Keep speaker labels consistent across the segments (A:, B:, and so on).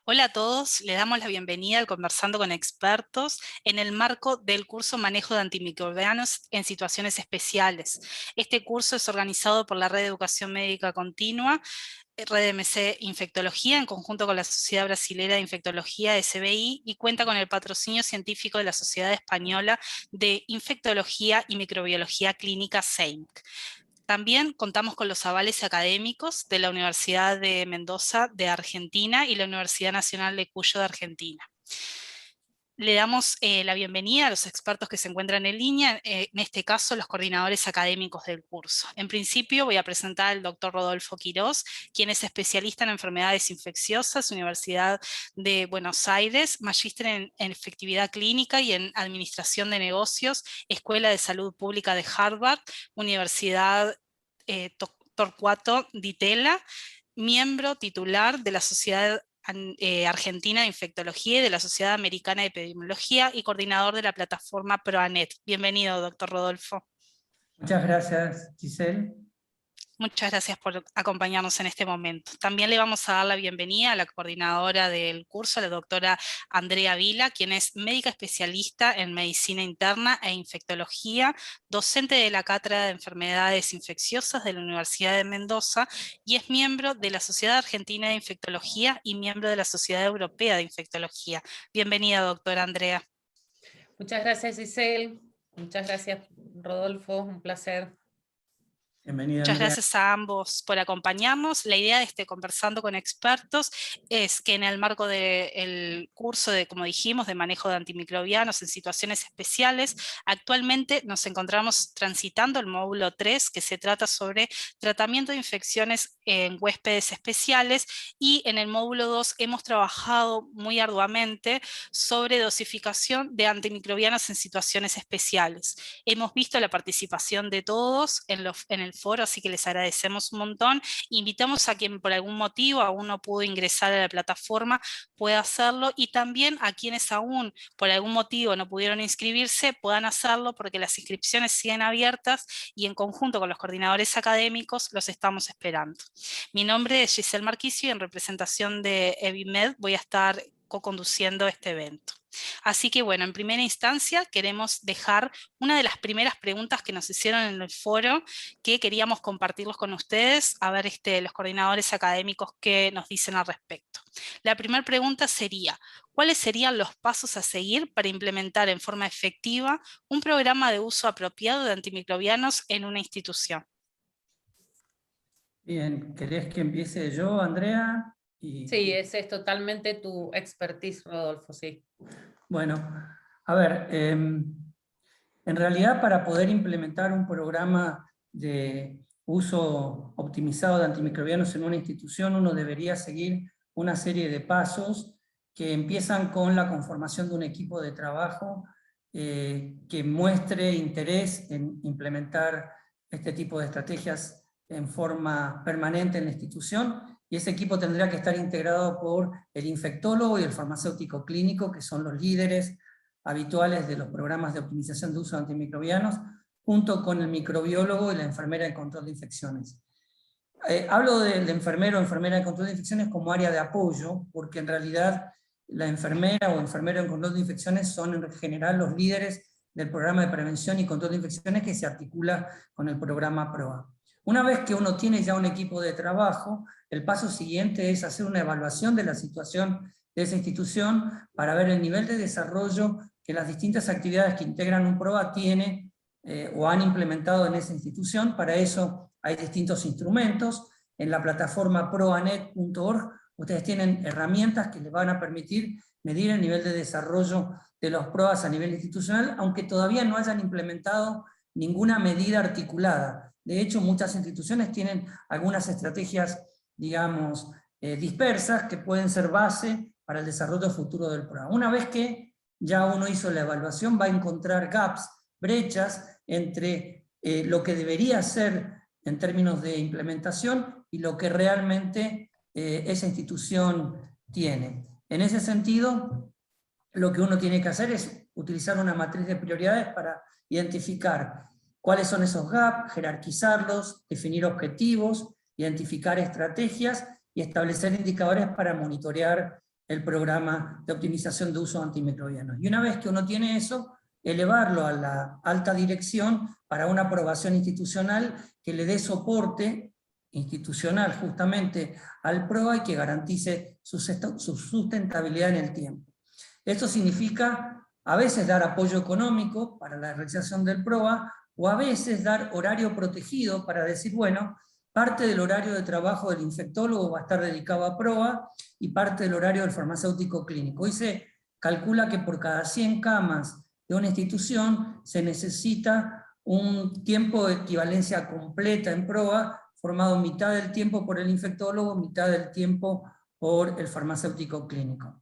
A: Hola a todos, le damos la bienvenida al Conversando con Expertos en el marco del curso Manejo de Antimicrobianos en Situaciones Especiales. Este curso es organizado por la Red de Educación Médica Continua, Red MC Infectología, en conjunto con la Sociedad Brasilera de Infectología, SBI, y cuenta con el patrocinio científico de la Sociedad Española de Infectología y Microbiología Clínica, SEIMC. También contamos con los avales académicos de la Universidad de Mendoza de Argentina y la Universidad Nacional de Cuyo de Argentina. Le damos la bienvenida a los expertos que se encuentran en línea, en este caso los coordinadores académicos del curso. En principio voy a presentar al doctor Rodolfo Quirós, quien es especialista en enfermedades infecciosas, Universidad de Buenos Aires, magíster en efectividad clínica y en administración de negocios, Escuela de Salud Pública de Harvard, Universidad Torcuato Di Tella, miembro titular de la Sociedad Argentina de Infectología y de la Sociedad Americana de Epidemiología y coordinador de la plataforma ProAnet. Bienvenido, doctor Rodolfo.
B: Muchas gracias, Giselle.
A: Muchas gracias por acompañarnos en este momento. También le vamos a dar la bienvenida a la coordinadora del curso, la doctora Andrea Vila, quien es médica especialista en medicina interna e infectología, docente de la Cátedra de Enfermedades Infecciosas de la Universidad de Mendoza y es miembro de la Sociedad Argentina de Infectología y miembro de la Sociedad Europea de Infectología. Bienvenida, doctora Andrea.
C: Muchas gracias, Giselle. Muchas gracias, Rodolfo. Un placer.
B: Bienvenida,
A: Muchas
B: Andrea.
A: gracias a ambos por acompañarnos. La idea de este Conversando con Expertos es que en el marco del curso de, como dijimos, de manejo de antimicrobianos en situaciones especiales, actualmente nos encontramos transitando el módulo 3, que se trata sobre tratamiento de infecciones en huéspedes especiales, y en el módulo 2 hemos trabajado muy arduamente sobre dosificación de antimicrobianos en situaciones especiales. Hemos visto la participación de todos en el foro, así que les agradecemos un montón. Invitamos a quien por algún motivo aún no pudo ingresar a la plataforma pueda hacerlo, y también a quienes aún por algún motivo no pudieron inscribirse puedan hacerlo, porque las inscripciones siguen abiertas y en conjunto con los coordinadores académicos los estamos esperando. Mi nombre es Giselle Marquicio y en representación de EBIMED voy a estar co-conduciendo este evento. Así que bueno, en primera instancia queremos dejar una de las primeras preguntas que nos hicieron en el foro, que queríamos compartirlos con ustedes, a ver los coordinadores académicos qué nos dicen al respecto. La primera pregunta sería: ¿cuáles serían los pasos a seguir para implementar en forma efectiva un programa de uso apropiado de antimicrobianos en una institución?
B: Bien, ¿querés que empiece yo, Andrea?
C: Sí, ese es totalmente tu expertise, Rodolfo, sí.
B: Bueno, a ver, en realidad para poder implementar un programa de uso optimizado de antimicrobianos en una institución, uno debería seguir una serie de pasos que empiezan con la conformación de un equipo de trabajo que muestre interés en implementar este tipo de estrategias en forma permanente en la institución, y ese equipo tendrá que estar integrado por el infectólogo y el farmacéutico clínico, que son los líderes habituales de los programas de optimización de uso de antimicrobianos, junto con el microbiólogo y la enfermera de control de infecciones. Hablo del enfermero o enfermera de control de infecciones como área de apoyo, porque en realidad la enfermera o enfermero en control de infecciones son en general los líderes del programa de prevención y control de infecciones que se articula con el programa PROA. Una vez que uno tiene ya un equipo de trabajo, el paso siguiente es hacer una evaluación de la situación de esa institución para ver el nivel de desarrollo que las distintas actividades que integran un PROA tiene o han implementado en esa institución. Para eso hay distintos instrumentos. En la plataforma proanet.org ustedes tienen herramientas que les van a permitir medir el nivel de desarrollo de los PROAs a nivel institucional, aunque todavía no hayan implementado ninguna medida articulada. De hecho, muchas instituciones tienen algunas estrategias, digamos, dispersas, que pueden ser base para el desarrollo futuro del PROA. Una vez que ya uno hizo la evaluación, va a encontrar gaps, brechas entre lo que debería ser en términos de implementación y lo que realmente esa institución tiene. En ese sentido, lo que uno tiene que hacer es utilizar una matriz de prioridades para identificar cuáles son esos gaps, jerarquizarlos, definir objetivos, identificar estrategias y establecer indicadores para monitorear el programa de optimización de uso de antimicrobianos. Y una vez que uno tiene eso, elevarlo a la alta dirección para una aprobación institucional que le dé soporte institucional justamente al PROA y que garantice su sustentabilidad en el tiempo. Esto significa a veces dar apoyo económico para la realización del PROA, o a veces dar horario protegido para decir, bueno, parte del horario de trabajo del infectólogo va a estar dedicado a PROA y parte del horario del farmacéutico clínico. Hoy se calcula que por cada 100 camas de una institución se necesita un tiempo de equivalencia completa en PROA, formado mitad del tiempo por el infectólogo, mitad del tiempo por el farmacéutico clínico.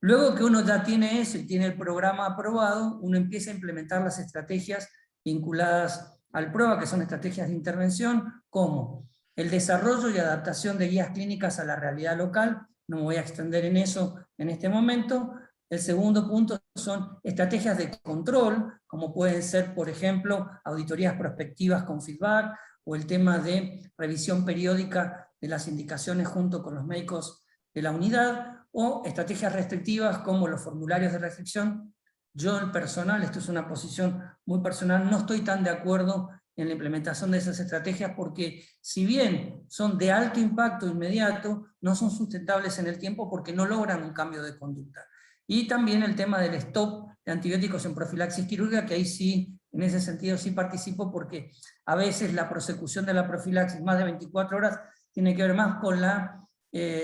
B: Luego que uno ya tiene eso y tiene el programa aprobado, uno empieza a implementar las estrategias vinculadas al PROA, que son estrategias de intervención, como el desarrollo y adaptación de guías clínicas a la realidad local, no me voy a extender en eso en este momento. El segundo punto son estrategias de control, como pueden ser, por ejemplo, auditorías prospectivas con feedback, o el tema de revisión periódica de las indicaciones junto con los médicos de la unidad, o estrategias restrictivas como los formularios de restricción. Yo en personal, esto es una posición muy personal, no estoy tan de acuerdo en la implementación de esas estrategias porque si bien son de alto impacto inmediato, no son sustentables en el tiempo porque no logran un cambio de conducta. Y también el tema del stop de antibióticos en profilaxis quirúrgica, que ahí sí, en ese sentido sí participo porque a veces la prosecución de la profilaxis más de 24 horas tiene que ver más con la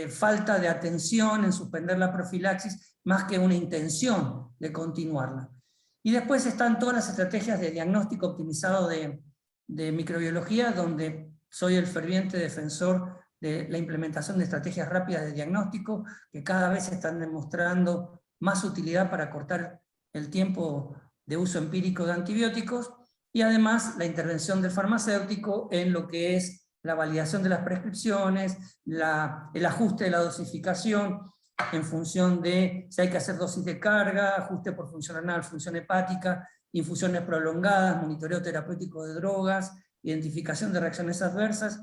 B: falta de atención en suspender la profilaxis, más que una intención de continuarla. Y después están todas las estrategias de diagnóstico optimizado de microbiología, donde soy el ferviente defensor de la implementación de estrategias rápidas de diagnóstico, que cada vez están demostrando más utilidad para cortar el tiempo de uso empírico de antibióticos, y además la intervención del farmacéutico en lo que es la validación de las prescripciones, el ajuste de la dosificación en función de si hay que hacer dosis de carga, ajuste por función renal, función hepática, infusiones prolongadas, monitoreo terapéutico de drogas, identificación de reacciones adversas,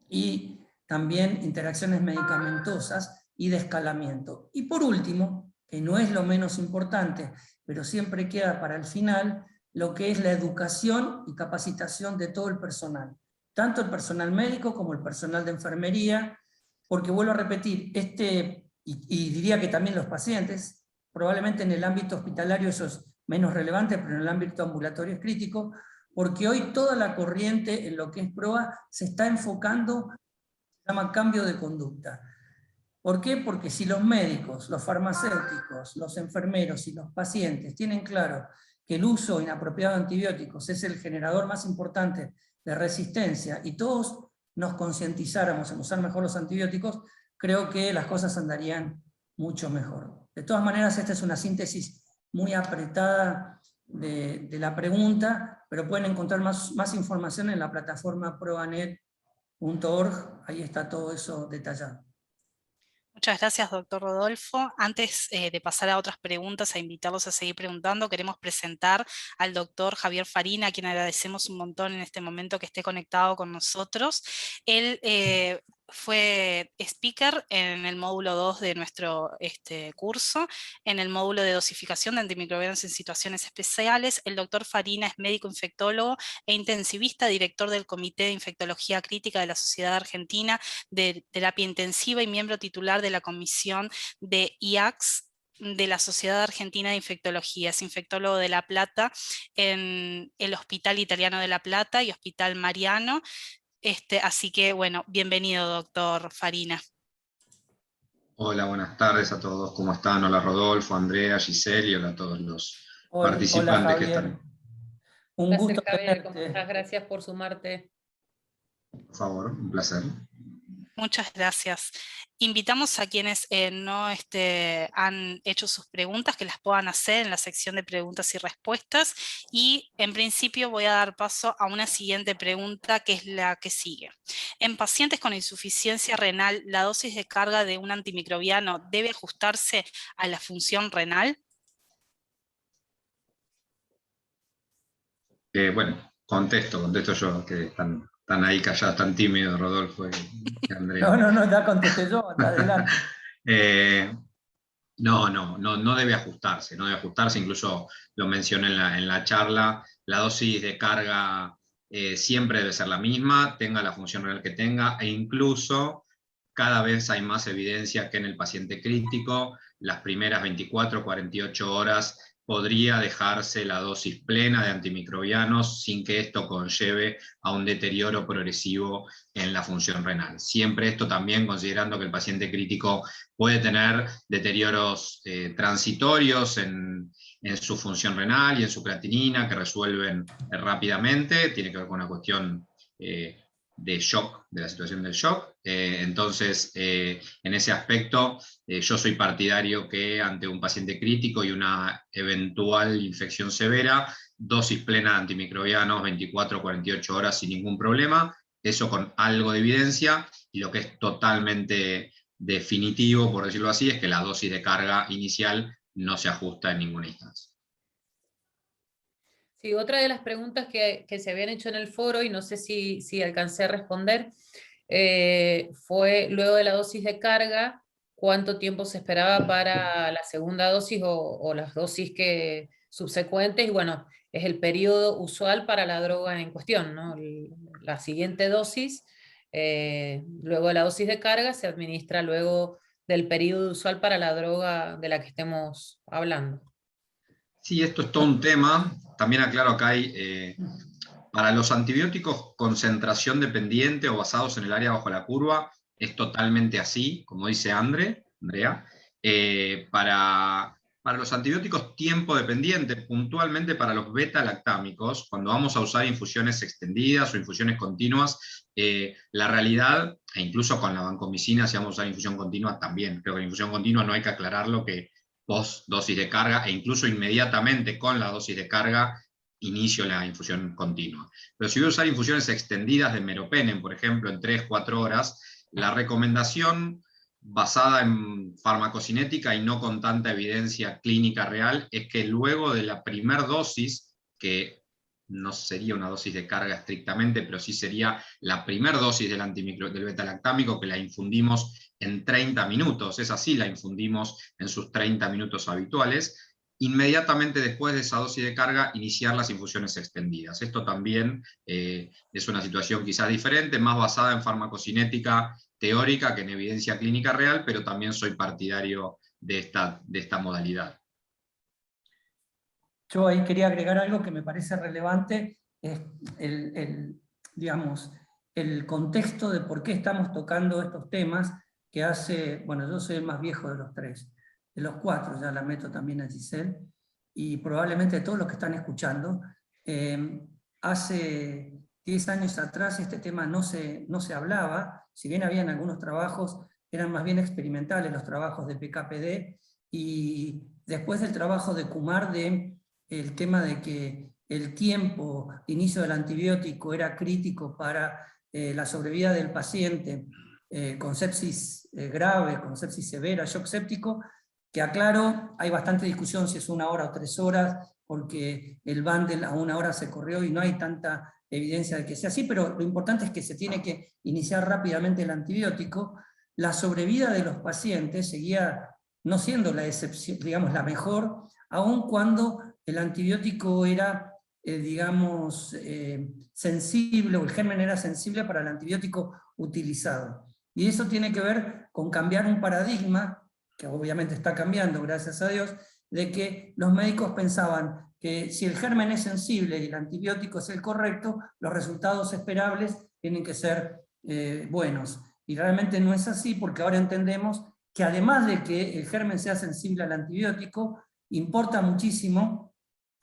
B: y también interacciones medicamentosas y de escalamiento. Y por último, que no es lo menos importante, pero siempre queda para el final, lo que es la educación y capacitación de todo el personal, tanto el personal médico como el personal de enfermería, porque vuelvo a repetir, y diría que también los pacientes, probablemente en el ámbito hospitalario eso es menos relevante, pero en el ámbito ambulatorio es crítico, porque hoy toda la corriente en lo que es PROA se está enfocando, se llama cambio de conducta. ¿Por qué? Porque si los médicos, los farmacéuticos, los enfermeros y los pacientes tienen claro que el uso inapropiado de antibióticos es el generador más importante de resistencia, y todos nos concientizáramos en usar mejor los antibióticos, creo que las cosas andarían mucho mejor. De todas maneras, esta es una síntesis muy apretada de la pregunta, pero pueden encontrar más información en la plataforma proanet.org, ahí está todo eso detallado.
A: Muchas gracias, doctor Rodolfo. Antes de pasar a otras preguntas, a invitarlos a seguir preguntando, queremos presentar al doctor Javier Farina, a quien agradecemos un montón en este momento que esté conectado con nosotros. Él fue speaker en el módulo 2 de nuestro curso, en el módulo de dosificación de antimicrobianos en situaciones especiales. El doctor Farina es médico infectólogo e intensivista, director del Comité de Infectología Crítica de la Sociedad Argentina de Terapia Intensiva y miembro titular de la Comisión de IACS de la Sociedad Argentina de Infectología. Es infectólogo de La Plata en el Hospital Italiano de La Plata y Hospital Mariano. Así que, bueno, bienvenido, doctor Farina.
D: Hola, buenas tardes a todos. ¿Cómo están? Hola Rodolfo, Andrea, Giselle, y hola a todos los participantes
B: hola,
D: que están.
B: Un gusto
C: Javier, ¿cómo
B: tenerte.
C: estás? Gracias por sumarte.
D: Por favor, un placer.
A: Muchas gracias. Invitamos a quienes no han hecho sus preguntas que las puedan hacer en la sección de preguntas y respuestas, y en principio voy a dar paso a una siguiente pregunta, que es la que sigue. En pacientes con insuficiencia renal, ¿la dosis de carga de un antimicrobiano debe ajustarse a la función renal?
D: Bueno, contesto yo, que están ahí callados, tan tímidos Rodolfo y Andrea.
B: No, ya contesté yo, adelante.
D: No debe ajustarse, incluso lo mencioné en la charla, la dosis de carga siempre debe ser la misma, tenga la función renal que tenga, e incluso cada vez hay más evidencia que en el paciente crítico, las primeras 24 o 48 horas podría dejarse la dosis plena de antimicrobianos sin que esto conlleve a un deterioro progresivo en la función renal. Siempre esto también considerando que el paciente crítico puede tener deterioros transitorios en su función renal y en su creatinina que resuelven rápidamente, tiene que ver con una cuestión de shock, de la situación del shock. Entonces, en ese aspecto, yo soy partidario que ante un paciente crítico y una eventual infección severa, dosis plena de antimicrobianos 24 o 48 horas sin ningún problema, eso con algo de evidencia, y lo que es totalmente definitivo, por decirlo así, es que la dosis de carga inicial no se ajusta en ninguna instancia.
C: Sí, otra de las preguntas que se habían hecho en el foro, y no sé si alcancé a responder, fue luego de la dosis de carga, ¿cuánto tiempo se esperaba para la segunda dosis o las dosis subsecuentes? Y bueno, es el periodo usual para la droga en cuestión, ¿no? La siguiente dosis, luego de la dosis de carga, se administra luego del periodo usual para la droga de la que estemos hablando.
D: Sí, esto es todo un tema. También aclaro acá hay, para los antibióticos concentración dependiente o basados en el área bajo la curva, es totalmente así, como dice Andrea. Para los antibióticos tiempo dependiente, puntualmente para los beta-lactámicos, cuando vamos a usar infusiones extendidas o infusiones continuas, la realidad, e incluso con la vancomicina, si vamos a usar infusión continua, también creo que la infusión continua no hay que aclararlo, que post dosis de carga, e incluso inmediatamente con la dosis de carga, inicio la infusión continua. Pero si voy a usar infusiones extendidas de meropenem, por ejemplo, en 3-4 horas, la recomendación basada en farmacocinética y no con tanta evidencia clínica real, es que luego de la primera dosis, que no sería una dosis de carga estrictamente, pero sí sería la primera dosis del beta-lactámico, que la infundimos en 30 minutos, es así, la infundimos en sus 30 minutos habituales, inmediatamente después de esa dosis de carga, iniciar las infusiones extendidas. Esto también es una situación quizás diferente, más basada en farmacocinética teórica que en evidencia clínica real, pero también soy partidario de esta modalidad.
B: Yo ahí quería agregar algo que me parece relevante, es digamos, el contexto de por qué estamos tocando estos temas, que bueno, yo soy el más viejo de los tres, de los cuatro, ya la meto también a Giselle, y probablemente todos los que están escuchando, hace 10 años atrás este tema no se hablaba, si bien habían algunos trabajos, eran más bien experimentales los trabajos de PKPD, y después del trabajo de Kumar el tema de que el tiempo de inicio del antibiótico era crítico para la sobrevida del paciente con sepsis grave, con sepsis severa, shock séptico, que aclaro, hay bastante discusión si es 1 hora o 3 horas, porque el bundle a 1 hora se corrió y no hay tanta evidencia de que sea así, pero lo importante es que se tiene que iniciar rápidamente el antibiótico. La sobrevida de los pacientes seguía no siendo la excepción, digamos, la mejor, aun cuando el antibiótico era, digamos, sensible, o el germen era sensible para el antibiótico utilizado. Y eso tiene que ver con cambiar un paradigma, que obviamente está cambiando, gracias a Dios, de que los médicos pensaban que si el germen es sensible y el antibiótico es el correcto, los resultados esperables tienen que ser buenos. Y realmente no es así, porque ahora entendemos que además de que el germen sea sensible al antibiótico, importa muchísimo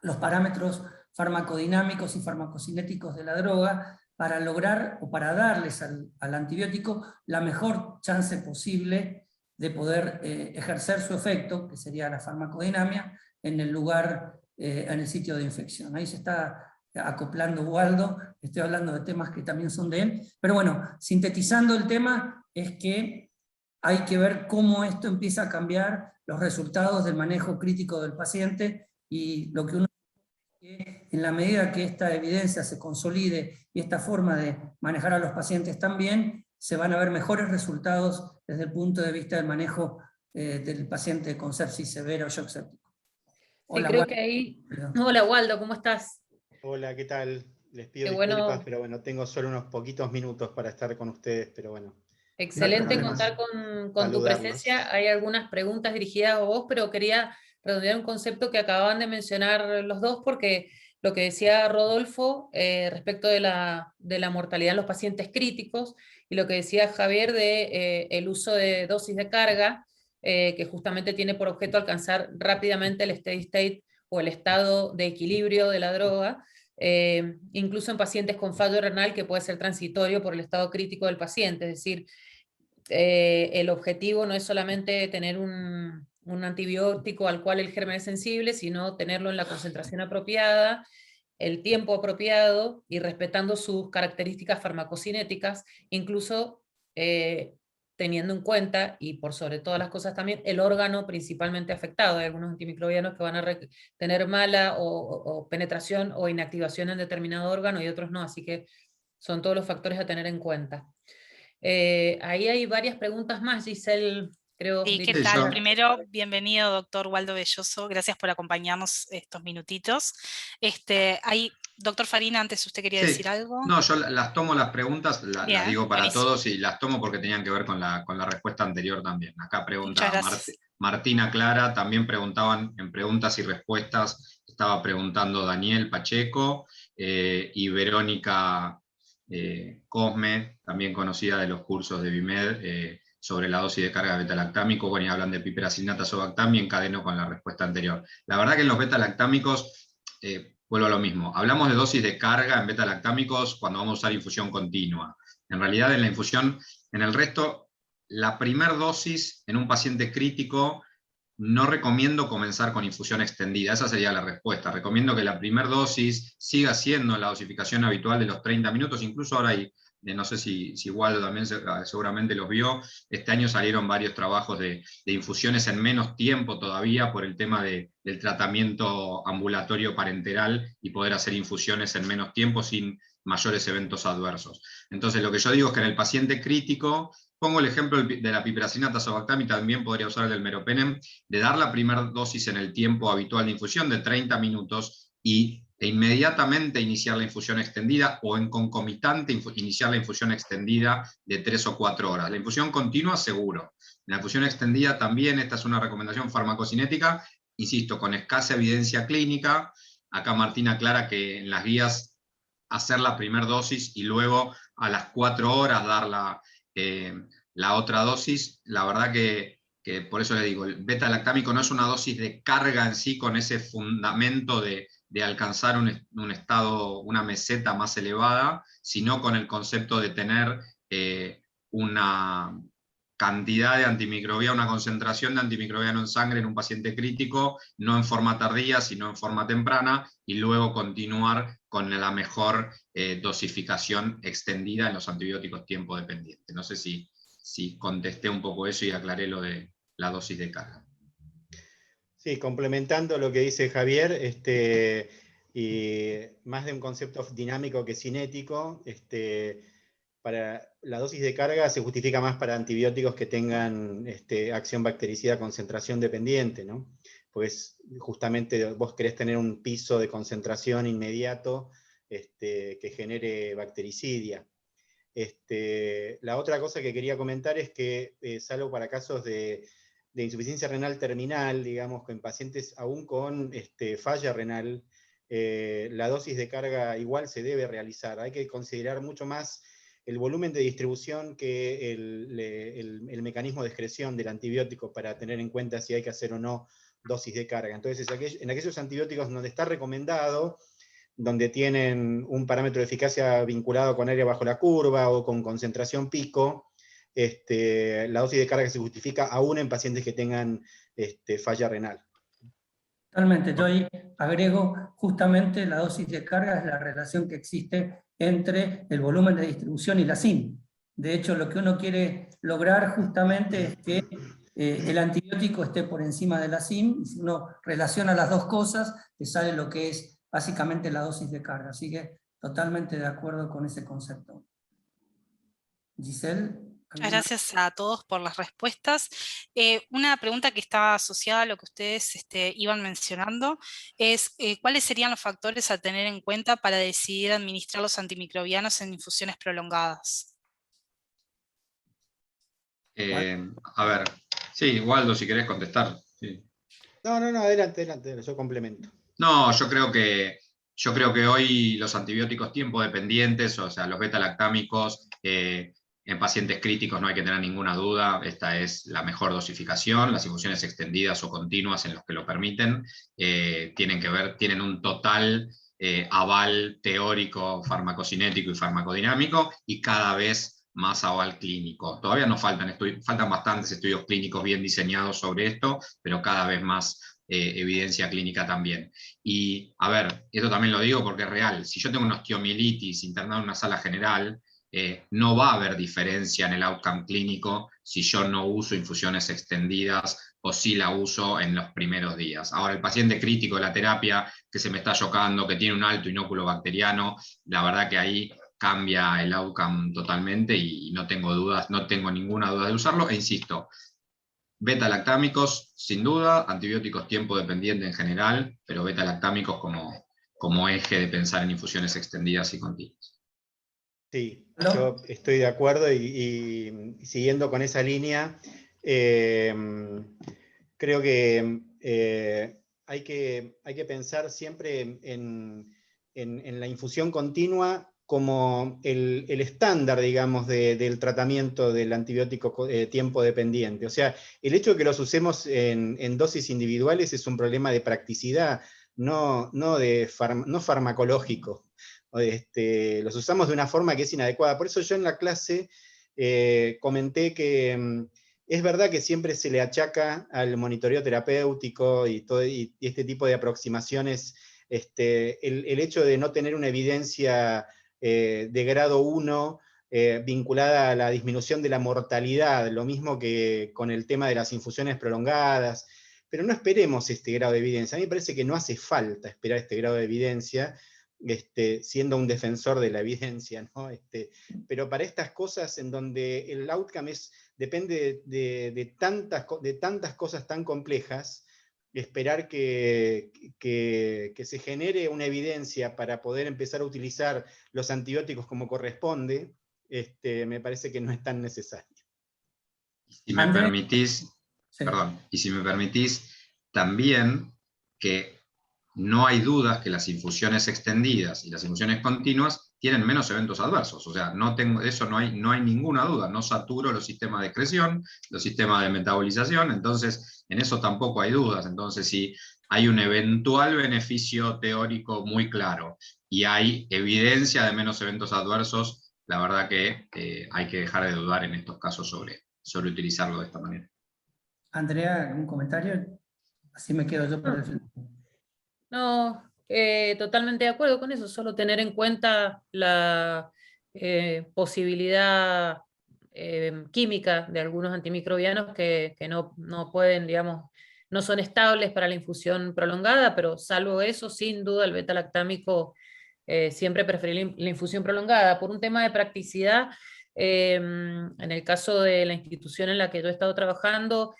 B: los parámetros farmacodinámicos y farmacocinéticos de la droga para lograr o para darles al antibiótico la mejor chance posible de poder ejercer su efecto, que sería la farmacodinamia, en el lugar, en el sitio de infección. Ahí se está acoplando Waldo, estoy hablando de temas que también son de él, pero bueno, sintetizando el tema, es que hay que ver cómo esto empieza a cambiar los resultados del manejo crítico del paciente, y lo que uno en la medida que esta evidencia se consolide y esta forma de manejar a los pacientes también, se van a ver mejores resultados desde el punto de vista del manejo del paciente con sepsis severa o shock séptico.
C: Sí, creo que ahí... Hola Waldo, ¿cómo estás?
E: Hola, ¿qué tal? Les pido
C: Qué
E: disculpas,
C: bueno.
E: pero bueno, tengo solo unos poquitos minutos para estar con ustedes, pero bueno.
C: Excelente
B: No
C: contar con tu
E: saludarlos.
C: presencia. Hay algunas preguntas dirigidas a vos, pero quería redondear un concepto que acababan de mencionar los dos, porque lo que decía Rodolfo respecto de la mortalidad en los pacientes críticos, y lo que decía Javier de el uso de dosis de carga, que justamente tiene por objeto alcanzar rápidamente el steady state o el estado de equilibrio de la droga, incluso en pacientes con fallo renal que puede ser transitorio por el estado crítico del paciente. Es decir, el objetivo no es solamente tener un antibiótico al cual el germen es sensible, sino tenerlo en la concentración apropiada, el tiempo apropiado y respetando sus características farmacocinéticas, incluso teniendo en cuenta, y por sobre todas las cosas también, el órgano principalmente afectado. Hay algunos antimicrobianos que van a tener mala o penetración o inactivación en determinado órgano y otros no, así que son todos los factores a tener en cuenta. Ahí hay varias preguntas más, Giselle, creo.
A: Sí, ¿qué tal? Primero, bienvenido, doctor Waldo Belloso, gracias por acompañarnos estos minutitos. Doctor Farina, antes usted quería decir algo.
D: No, yo las tomo las preguntas, las digo para
A: buenísimo.
D: todos, y las tomo porque tenían que ver con la respuesta anterior también. Acá pregunta
A: Muchas
D: Martina Clara, también preguntaban en preguntas y respuestas, estaba preguntando Daniel Pacheco y Verónica Cosme, también conocida de los cursos de BIMED, sobre la dosis de carga de beta-lactámico. Bueno, y hablan de piperacillinatas o Bactam, y encadeno con la respuesta anterior. La verdad que en los beta-lactámicos, vuelvo a lo mismo, hablamos de dosis de carga en beta-lactámicos cuando vamos a usar infusión continua. En realidad, en la infusión, en el resto, la primer dosis en un paciente crítico, no recomiendo comenzar con infusión extendida. Esa sería la respuesta. Recomiendo que la primera dosis siga siendo la dosificación habitual de los 30 minutos. Incluso ahora hay, no sé si Waldo también seguramente los vio, este año salieron varios trabajos de infusiones en menos tiempo todavía por el tema del tratamiento ambulatorio parenteral y poder hacer infusiones en menos tiempo sin mayores eventos adversos. Entonces, lo que yo digo es que en el paciente crítico, pongo el ejemplo de la piperacillina tazobactam, y también podría usar el del meropenem, de dar la primera dosis en el tiempo habitual de infusión de 30 minutos e inmediatamente iniciar la infusión extendida, o en concomitante iniciar la infusión extendida de 3 o 4 horas. La infusión continua, seguro. En la infusión extendida también, esta es una recomendación farmacocinética, insisto, con escasa evidencia clínica. Acá Martina aclara que en las guías hacer la primera dosis y luego a las 4 horas dar la otra dosis. La verdad que por eso le digo, el beta-lactámico no es una dosis de carga en sí con ese fundamento de alcanzar un estado, una meseta más elevada, sino con el concepto de tener una cantidad de antimicrobiano, una concentración de antimicrobiano en sangre en un paciente crítico, no en forma tardía, sino en forma temprana, y luego continuar con la mejor dosificación extendida en los antibióticos tiempo dependiente. No sé si contesté un poco eso y aclaré lo de la dosis de carga.
E: Sí, complementando lo que dice Javier, y más de un concepto dinámico que cinético, para la dosis de carga se justifica más para antibióticos que tengan acción bactericida concentración dependiente, ¿no? Pues justamente vos querés tener un piso de concentración inmediato que genere bactericidia. La otra cosa que quería comentar es que, salvo para casos de insuficiencia renal terminal, digamos, en pacientes aún con falla renal, la dosis de carga igual se debe realizar. Hay que considerar mucho más el volumen de distribución que el mecanismo de excreción del antibiótico para tener en cuenta si hay que hacer o no dosis de carga. Entonces, en aquellos antibióticos donde está recomendado, donde tienen un parámetro de eficacia vinculado con área bajo la curva o con concentración pico, la dosis de carga se justifica aún en pacientes que tengan falla renal.
B: Totalmente, yo ahí agrego justamente la dosis de carga, es la relación que existe entre el volumen de distribución y la SIM. De hecho, lo que uno quiere lograr justamente es que el antibiótico esté por encima de la SIM, y si uno relaciona las dos cosas, te sale lo que es básicamente la dosis de carga. Así que totalmente de acuerdo con ese concepto. Giselle,
A: Muchas gracias a todos por las respuestas. Una pregunta que está asociada a lo que ustedes iban mencionando es ¿cuáles serían los factores a tener en cuenta para decidir administrar los antimicrobianos en infusiones prolongadas?
D: A ver, sí, Waldo, si querés contestar. Sí.
E: No, adelante, yo complemento.
D: No, yo creo que hoy los antibióticos tiempo dependientes, o sea, los beta-lactámicos, en pacientes críticos no hay que tener ninguna duda, esta es la mejor dosificación. Las infusiones extendidas o continuas en los que lo permiten tienen un total aval teórico, farmacocinético y farmacodinámico, y cada vez más aval clínico. Todavía nos faltan bastantes estudios clínicos bien diseñados sobre esto, pero cada vez más evidencia clínica también. Y a ver, esto también lo digo porque es real, si yo tengo una osteomielitis internada en una sala general, no va a haber diferencia en el outcome clínico si yo no uso infusiones extendidas o si la uso en los primeros días. Ahora, el paciente crítico de la terapia que se me está chocando, que tiene un alto inóculo bacteriano, la verdad que ahí cambia el outcome totalmente y no tengo ninguna duda de usarlo, e insisto, beta-lactámicos sin duda, antibióticos tiempo dependiente en general, pero beta-lactámicos como eje de pensar en infusiones extendidas y continuas.
E: Sí, yo estoy de acuerdo y siguiendo con esa línea, creo que hay que pensar siempre en la infusión continua como el estándar, digamos, del tratamiento del antibiótico tiempo dependiente. O sea, el hecho de que los usemos en dosis individuales es un problema de practicidad, no farmacológico. Los usamos de una forma que es inadecuada. Por eso yo en la clase comenté que es verdad que siempre se le achaca al monitoreo terapéutico y este tipo de aproximaciones el hecho de no tener una evidencia de grado 1 vinculada a la disminución de la mortalidad, lo mismo que con el tema de las infusiones prolongadas, pero no esperemos este grado de evidencia. A mí me parece que no hace falta esperar este grado de evidencia, siendo un defensor de la evidencia, ¿no? Pero para estas cosas en donde el outcome depende de tantas cosas tan complejas, esperar que se genere una evidencia para poder empezar a utilizar los antibióticos como corresponde, me parece que no es tan necesario.
D: Si me permitís, sí. Perdón, y si me permitís, también que no hay dudas que las infusiones extendidas y las infusiones continuas tienen menos eventos adversos. O sea, eso no hay ninguna duda. No saturo los sistemas de excreción, los sistemas de metabolización, entonces en eso tampoco hay dudas. Entonces, si hay un eventual beneficio teórico muy claro y hay evidencia de menos eventos adversos, la verdad que hay que dejar de dudar en estos casos sobre utilizarlo de esta manera.
B: Andrea, ¿algún comentario? Así me quedo yo por el final.
C: No, totalmente de acuerdo con eso, solo tener en cuenta la posibilidad química de algunos antimicrobianos que no pueden, digamos, no son estables para la infusión prolongada, pero salvo eso, sin duda el beta-lactámico siempre preferir la infusión prolongada. Por un tema de practicidad, en el caso de la institución en la que yo he estado trabajando,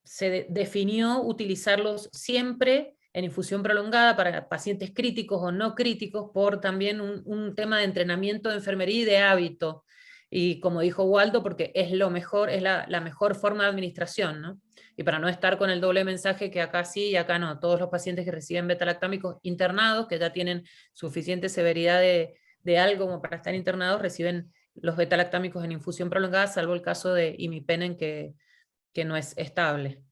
C: se definió utilizarlos siempre en infusión prolongada para pacientes críticos o no críticos por también un tema de entrenamiento de enfermería y de hábito. Y como dijo Waldo, porque es lo mejor, es la mejor forma de administración, ¿no? Y para no estar con el doble mensaje que acá sí y acá no, todos los pacientes que reciben beta-lactámicos internados, que ya tienen suficiente severidad de algo como para estar internados, reciben los beta-lactámicos en infusión prolongada, salvo el caso de imipenem que no es estable.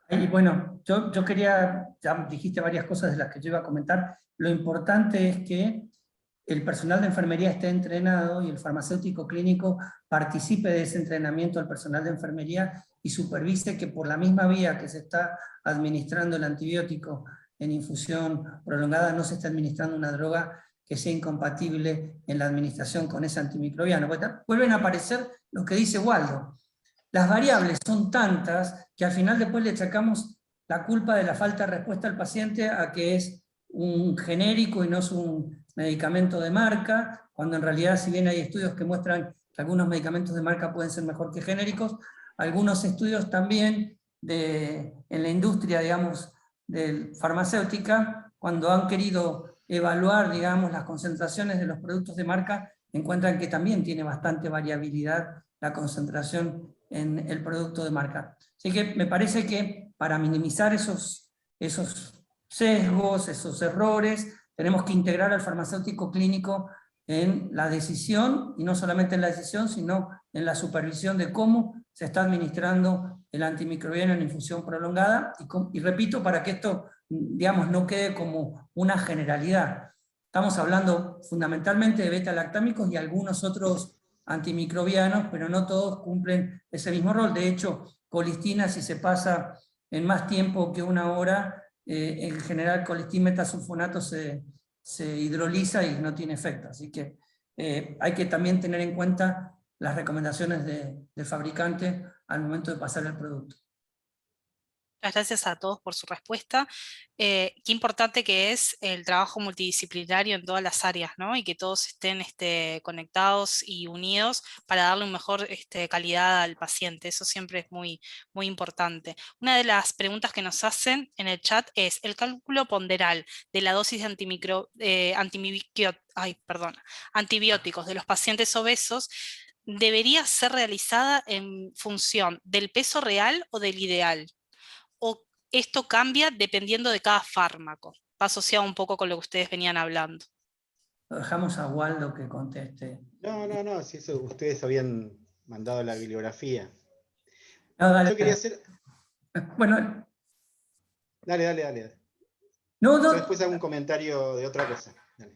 B: Y bueno, yo quería, ya dijiste varias cosas de las que yo iba a comentar, lo importante es que el personal de enfermería esté entrenado y el farmacéutico clínico participe de ese entrenamiento del personal de enfermería y supervise que por la misma vía que se está administrando el antibiótico en infusión prolongada no se está administrando una droga que sea incompatible en la administración con ese antimicrobiano. Vuelven a aparecer lo que dice Waldo. Las variables son tantas que al final después le achacamos la culpa de la falta de respuesta al paciente a que es un genérico y no es un medicamento de marca, cuando en realidad, si bien hay estudios que muestran que algunos medicamentos de marca pueden ser mejor que genéricos, algunos estudios también en la industria, digamos, farmacéutica, cuando han querido evaluar, digamos, las concentraciones de los productos de marca, encuentran que también tiene bastante variabilidad la concentración en el producto de marca. Así que me parece que para minimizar esos sesgos, esos errores, tenemos que integrar al farmacéutico clínico en la decisión, y no solamente en la decisión, sino en la supervisión de cómo se está administrando el antimicrobiano en infusión prolongada, y repito, para que esto, digamos, no quede como una generalidad. Estamos hablando fundamentalmente de beta-lactámicos y algunos otros antimicrobianos, pero no todos cumplen ese mismo rol. De hecho, colistina, si se pasa en más tiempo que 1 hora, en general colistin metasulfonato se hidroliza y no tiene efecto. Así que hay que también tener en cuenta las recomendaciones del fabricante al momento de pasar el producto.
A: Muchas gracias a todos por su respuesta. Qué importante que es el trabajo multidisciplinario en todas las áreas, ¿no? Y que todos estén conectados y unidos para darle una mejor calidad al paciente. Eso siempre es muy, muy importante. Una de las preguntas que nos hacen en el chat es: ¿el cálculo ponderal de la dosis de antibióticos de los pacientes obesos debería ser realizada en función del peso real o del ideal? ¿O esto cambia dependiendo de cada fármaco? Va asociado un poco con lo que ustedes venían hablando.
B: Lo dejamos a Waldo que conteste.
E: No, si eso ustedes habían mandado la bibliografía.
B: No, dale.
E: Yo quería hacer...
B: Bueno.
E: Dale.
B: No.
E: Yo después hago un comentario de otra cosa. Dale.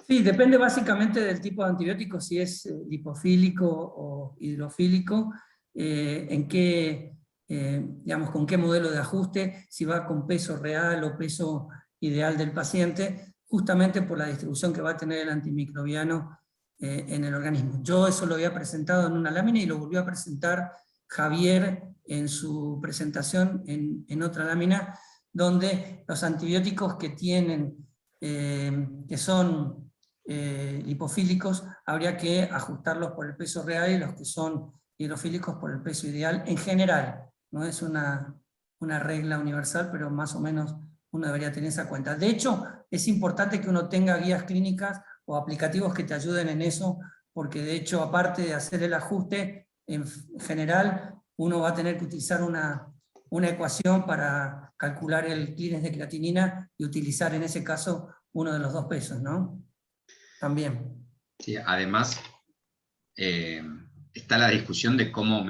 B: Sí, depende básicamente del tipo de antibiótico, si es lipofílico o hidrofílico, en qué, digamos, con qué modelo de ajuste, si va con peso real o peso ideal del paciente, justamente por la distribución que va a tener el antimicrobiano en el organismo. Yo eso lo había presentado en una lámina y lo volvió a presentar Javier en su presentación en otra lámina, donde los antibióticos que tienen, que son lipofílicos, habría que ajustarlos por el peso real, y los que son hidrofílicos por el peso ideal en general. No es una regla universal, pero más o menos uno debería tener esa cuenta. De hecho, es importante que uno tenga guías clínicas o aplicativos que te ayuden en eso, porque de hecho, aparte de hacer el ajuste, en general uno va a tener que utilizar una ecuación para calcular el clearance de creatinina y utilizar en ese caso uno de los 2 pesos, ¿no? También.
D: Sí, además, está la discusión de cómo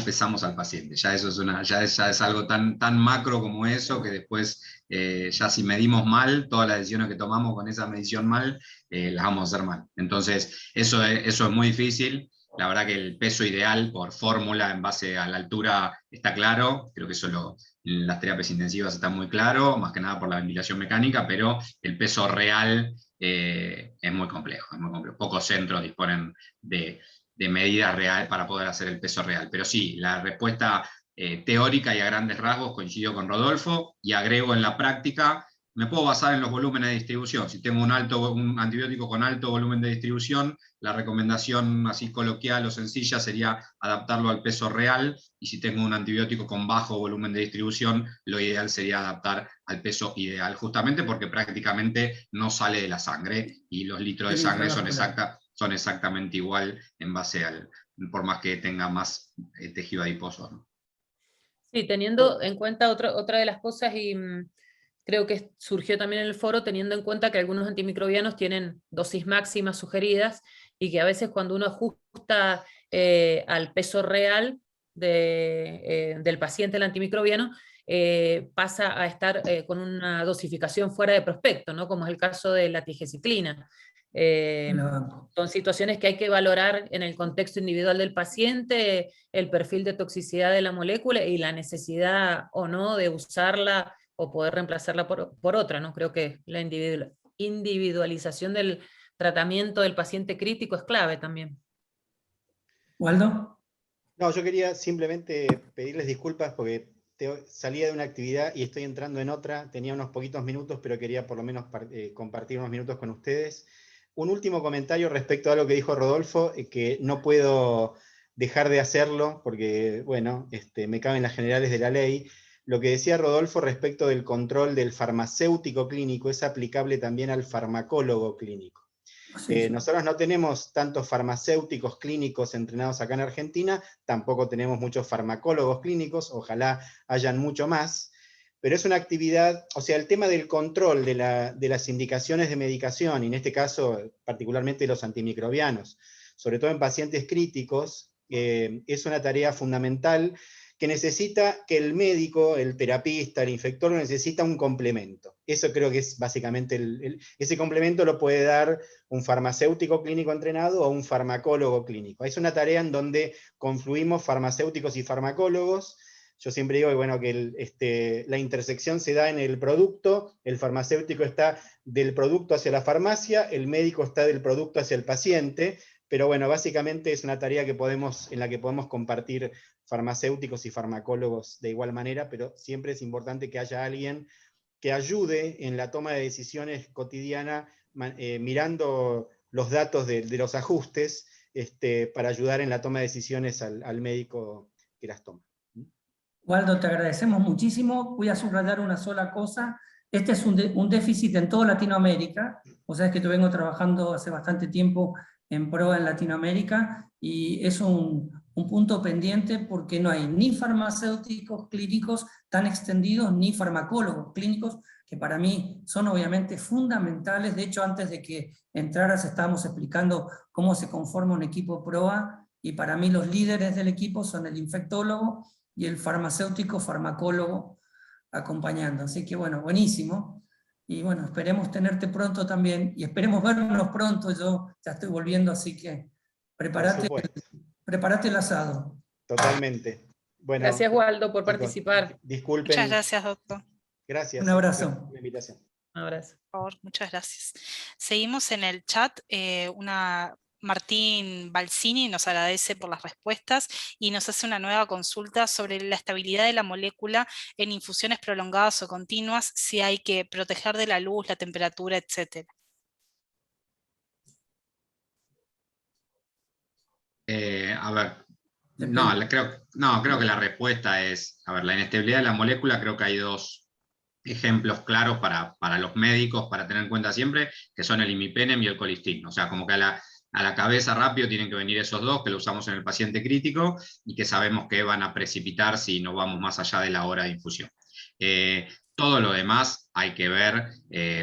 D: pesamos al paciente. Ya eso es algo tan algo como eso, que después, ya si medimos mal, todas las decisiones que tomamos con esa medición mal, las vamos a hacer mal. Entonces, eso es muy difícil. La verdad que el peso ideal por fórmula en base a la altura está claro. Creo que eso en las terapias intensivas está muy claro, más que nada por la ventilación mecánica, pero el peso real es muy complejo. Pocos centros disponen de medidas reales para poder hacer el peso real. Pero sí, la respuesta teórica y a grandes rasgos coincido con Rodolfo, y agrego en la práctica, me puedo basar en los volúmenes de distribución. Si tengo un antibiótico con alto volumen de distribución, la recomendación así coloquial o sencilla sería adaptarlo al peso real, y si tengo un antibiótico con bajo volumen de distribución, lo ideal sería adaptar al peso ideal, justamente porque prácticamente no sale de la sangre, y los litros de sangre son exactamente igual en base por más que tenga más tejido adiposo, ¿no?
C: Sí, teniendo en cuenta otra de las cosas, y creo que surgió también en el foro, teniendo en cuenta que algunos antimicrobianos tienen dosis máximas sugeridas, y que a veces cuando uno ajusta al peso real del paciente el antimicrobiano, pasa a estar con una dosificación fuera de prospecto, ¿no? Como es el caso de la tigecyclina. Son situaciones que hay que valorar en el contexto individual del paciente, el perfil de toxicidad de la molécula y la necesidad o no de usarla o poder reemplazarla por otra, ¿no? Creo que la individualización del tratamiento del paciente crítico es clave también.
B: ¿Waldo?
E: No, yo quería simplemente pedirles disculpas porque salía de una actividad y estoy entrando en otra. Tenía unos poquitos minutos, pero quería por lo menos compartir unos minutos con ustedes. Un último comentario respecto a lo que dijo Rodolfo, que no puedo dejar de hacerlo, porque, bueno, me caben las generales de la ley. Lo que decía Rodolfo respecto del control del farmacéutico clínico es aplicable también al farmacólogo clínico. Nosotros no tenemos tantos farmacéuticos clínicos entrenados acá en Argentina, tampoco tenemos muchos farmacólogos clínicos, ojalá hayan mucho más, pero es una actividad, o sea, el tema del control de las indicaciones de medicación, y en este caso particularmente los antimicrobianos, sobre todo en pacientes críticos, es una tarea fundamental que necesita que el médico, el terapista, el infectólogo necesita un complemento. Eso creo que es básicamente, ese complemento lo puede dar un farmacéutico clínico entrenado o un farmacólogo clínico. Es una tarea en donde confluimos farmacéuticos y farmacólogos. Yo siempre digo bueno, que la intersección se da en el producto, el farmacéutico está del producto hacia la farmacia, el médico está del producto hacia el paciente, pero bueno, básicamente es una tarea en la que podemos compartir farmacéuticos y farmacólogos de igual manera, pero siempre es importante que haya alguien que ayude en la toma de decisiones cotidiana, mirando los datos de los ajustes, para ayudar en la toma de decisiones al médico que las toma.
B: Waldo, te agradecemos muchísimo. Voy a subrayar una sola cosa. Este es un déficit en toda Latinoamérica. Vos sabés que yo vengo trabajando hace bastante tiempo en PROA en Latinoamérica, y es un punto pendiente porque no hay ni farmacéuticos clínicos tan extendidos, ni farmacólogos clínicos, que para mí son obviamente fundamentales. De hecho, antes de que entraras estábamos explicando cómo se conforma un equipo PROA, y para mí los líderes del equipo son el infectólogo y el farmacéutico farmacólogo acompañando. Así que bueno, buenísimo. Y bueno, esperemos tenerte pronto también, y esperemos vernos pronto. Yo ya estoy volviendo, así que prepárate el asado.
E: Totalmente. Bueno,
C: gracias, Waldo, por
E: chicos,
C: participar.
E: Disculpen.
A: Muchas gracias, doctor.
E: Gracias.
B: Un abrazo.
E: Por la invitación.
C: Un abrazo.
A: Por favor, muchas gracias. Seguimos en el chat. Martín Balsini nos agradece por las respuestas y nos hace una nueva consulta sobre la estabilidad de la molécula en infusiones prolongadas o continuas, si hay que proteger de la luz, la temperatura, etc.
D: A ver, creo que la respuesta es, a ver, la inestabilidad de la molécula, creo que hay dos ejemplos claros para los médicos, para tener en cuenta siempre, que son el imipenem y el colistin. O sea, como que a la cabeza rápido tienen que venir esos dos, que lo usamos en el paciente crítico, y que sabemos que van a precipitar si no vamos más allá de la hora de infusión. Todo lo demás hay que ver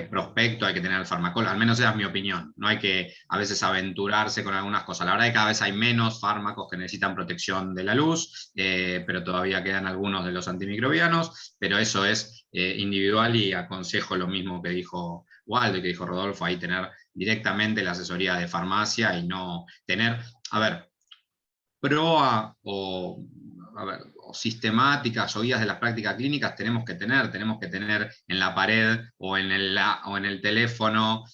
D: prospecto, hay que tener el farmacólogo, al menos esa es mi opinión. No hay que a veces aventurarse con algunas cosas. La verdad es que cada vez hay menos fármacos que necesitan protección de la luz, pero todavía quedan algunos de los antimicrobianos, pero eso es individual, y aconsejo lo mismo que dijo Waldo y que dijo Rodolfo, ahí tener directamente la asesoría de farmacia y no tener, PROA o sistemáticas o guías de las prácticas clínicas tenemos que tener en la pared o en el teléfono,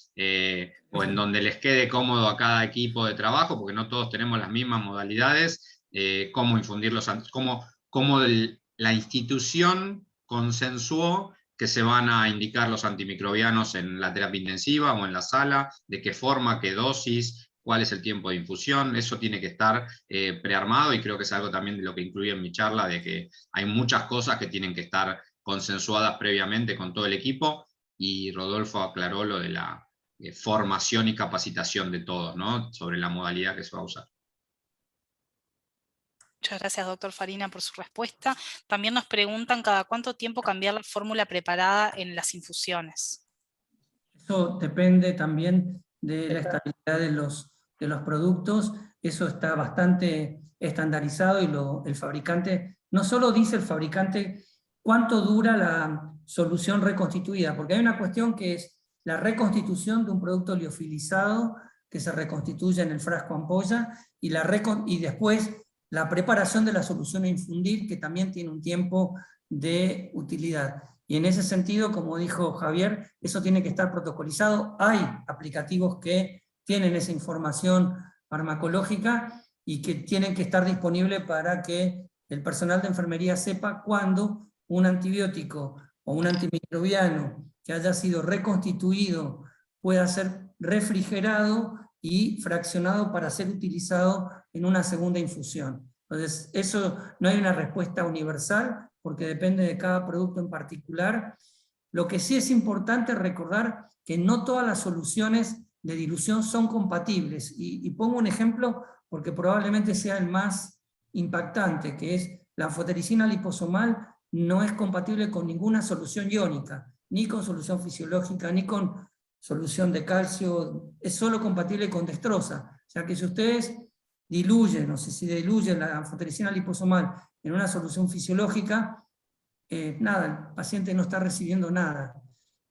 D: o en donde les quede cómodo a cada equipo de trabajo, porque no todos tenemos las mismas modalidades, cómo infundirlos, cómo la institución consensuó que se van a indicar los antimicrobianos en la terapia intensiva o en la sala, de qué forma, qué dosis, cuál es el tiempo de infusión. Eso tiene que estar prearmado, y creo que es algo también de lo que incluí en mi charla, de que hay muchas cosas que tienen que estar consensuadas previamente con todo el equipo, y Rodolfo aclaró lo de la formación y capacitación de todos, ¿no?, sobre la modalidad que se va a usar.
A: Muchas gracias, doctor Farina, por su respuesta. También nos preguntan cada cuánto tiempo cambiar la fórmula preparada en las infusiones.
B: Eso depende también de la estabilidad de los productos. Eso está bastante estandarizado, y el fabricante, no solo dice el fabricante cuánto dura la solución reconstituida, porque hay una cuestión que es la reconstitución de un producto liofilizado que se reconstituye en el frasco ampolla, y después la preparación de la solución a infundir, que también tiene un tiempo de utilidad. Y en ese sentido, como dijo Javier, eso tiene que estar protocolizado. Hay aplicativos que tienen esa información farmacológica y que tienen que estar disponibles para que el personal de enfermería sepa cuándo un antibiótico o un antimicrobiano que haya sido reconstituido pueda ser refrigerado y fraccionado para ser utilizado en una segunda infusión. Entonces, eso no hay una respuesta universal, porque depende de cada producto en particular. Lo que sí es importante recordar que no todas las soluciones de dilución son compatibles. Y pongo un ejemplo porque probablemente sea el más impactante, que es la anfotericina liposomal no es compatible con ninguna solución iónica, ni con solución fisiológica, ni con solución de calcio, es solo compatible con dextrosa. O sea que si ustedes diluyen, no sé si diluyen la anfotericina liposomal en una solución fisiológica, nada, el paciente no está recibiendo nada.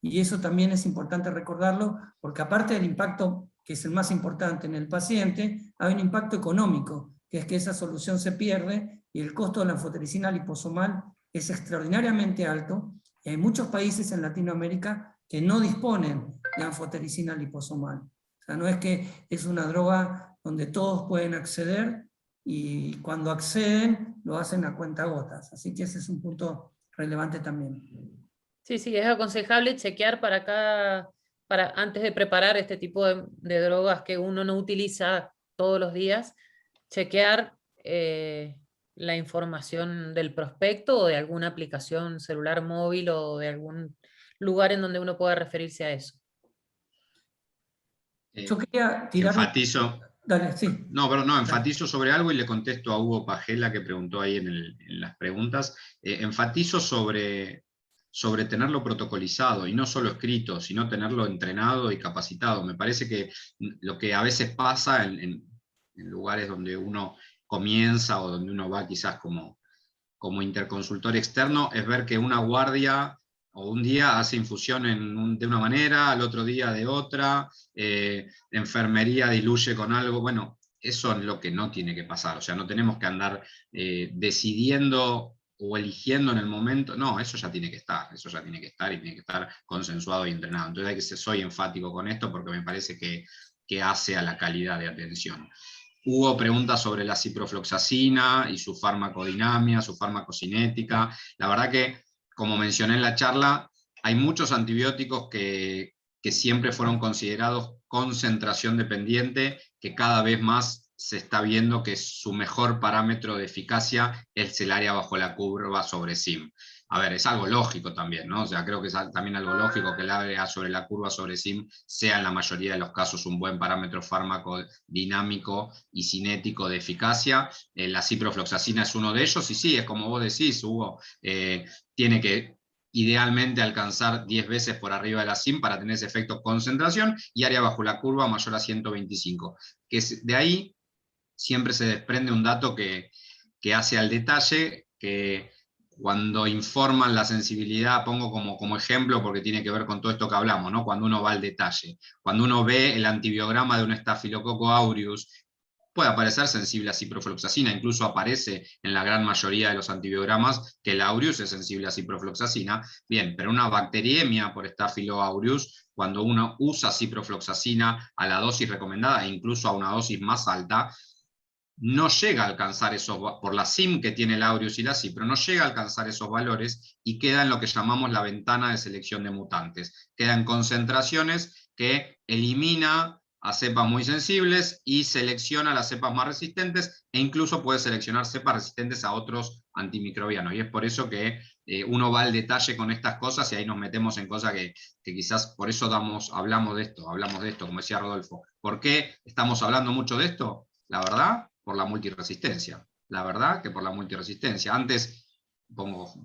B: Y eso también es importante recordarlo, porque aparte del impacto, que es el más importante en el paciente, hay un impacto económico, que es que esa solución se pierde y el costo de la anfotericina liposomal es extraordinariamente alto. Hay muchos países en Latinoamérica que no disponen de anfotericina liposomal. O sea, no es que es una droga donde todos pueden acceder, y cuando acceden lo hacen a cuentagotas. Así que ese es un punto relevante también.
C: Sí, sí, es aconsejable chequear antes de preparar este tipo de drogas que uno no utiliza todos los días, chequear la información del prospecto o de alguna aplicación celular móvil o de algún lugar en donde uno pueda referirse a eso.
B: Yo quería tirar...
D: Enfatizo.
B: Dale, sí.
D: No, pero no, enfatizo sobre algo y le contesto a Hugo Pagela, que preguntó ahí en las preguntas. Enfatizo sobre tenerlo protocolizado, y no solo escrito, sino tenerlo entrenado y capacitado. Me parece que lo que a veces pasa en lugares donde uno comienza o donde uno va quizás como interconsultor externo, es ver que una guardia o un día hace infusión de una manera, al otro día de otra, enfermería diluye con algo. Bueno, eso es lo que no tiene que pasar. O sea, no tenemos que andar decidiendo o eligiendo en el momento. No, eso ya tiene que estar, y tiene que estar consensuado y entrenado. Entonces hay que ser, soy enfático con esto porque me parece que hace a la calidad de atención. Hubo preguntas sobre la ciprofloxacina y su farmacodinamia, su farmacocinética. La verdad que, como mencioné en la charla, hay muchos antibióticos que siempre fueron considerados concentración dependiente, que cada vez más se está viendo que su mejor parámetro de eficacia es el área bajo la curva sobre SIM. A ver, es algo lógico también, ¿no? O sea, creo que es también algo lógico que el área sobre la curva sobre SIM sea en la mayoría de los casos un buen parámetro farmacodinámico y cinético de eficacia. La ciprofloxacina es uno de ellos, y sí, es como vos decís, Hugo, tiene que idealmente alcanzar 10 veces por arriba de la SIM para tener ese efecto concentración, y área bajo la curva mayor a 125. Que de ahí siempre se desprende un dato que hace al detalle, que cuando informan la sensibilidad, pongo como ejemplo porque tiene que ver con todo esto que hablamos, ¿no? Cuando uno va al detalle, cuando uno ve el antibiograma de un Staphylococcus aureus, puede aparecer sensible a ciprofloxacina, incluso aparece en la gran mayoría de los antibiogramas que el aureus es sensible a ciprofloxacina. Bien, pero una bacteriemia por Staphylococcus aureus, cuando uno usa ciprofloxacina a la dosis recomendada, e incluso a una dosis más alta, no llega a alcanzar esos, por la SIM que tiene el aureus y la cipro, no llega a alcanzar esos valores y queda en lo que llamamos la ventana de selección de mutantes. Queda en concentraciones que elimina a cepas muy sensibles y selecciona las cepas más resistentes, e incluso puede seleccionar cepas resistentes a otros antimicrobianos. Y es por eso que uno va al detalle con estas cosas, y ahí nos metemos en cosas que quizás por eso hablamos de esto, como decía Rodolfo. ¿Por qué estamos hablando mucho de esto? La verdad, por la multiresistencia. La verdad que por la multiresistencia. Antes,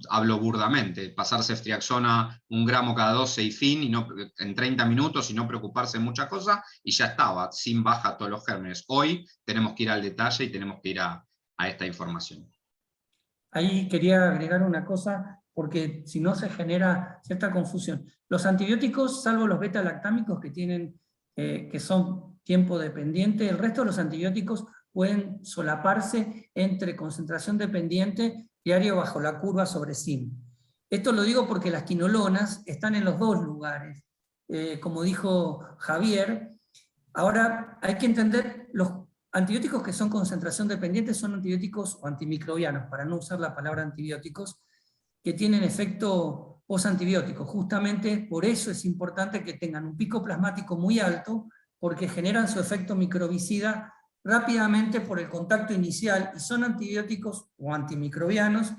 D: hablo burdamente, pasar ceftriaxona 1 gramo cada 12 y fin, en 30 minutos, y no preocuparse en mucha cosa, y ya estaba, sin baja todos los gérmenes. Hoy tenemos que ir al detalle y tenemos que ir a esta información.
B: Ahí quería agregar una cosa, porque si no se genera cierta confusión. Los antibióticos, salvo los beta-lactámicos que son tiempo dependiente, el resto de los antibióticos pueden solaparse entre concentración dependiente y área bajo la curva sobre SIM. Esto lo digo porque las quinolonas están en los dos lugares. Como dijo Javier, ahora hay que entender, los antibióticos que son concentración dependiente son antibióticos o antimicrobianos, para no usar la palabra antibióticos, que tienen efecto postantibiótico. Justamente por eso es importante que tengan un pico plasmático muy alto, porque generan su efecto microbicida rápidamente por el contacto inicial, y son antibióticos o antimicrobianos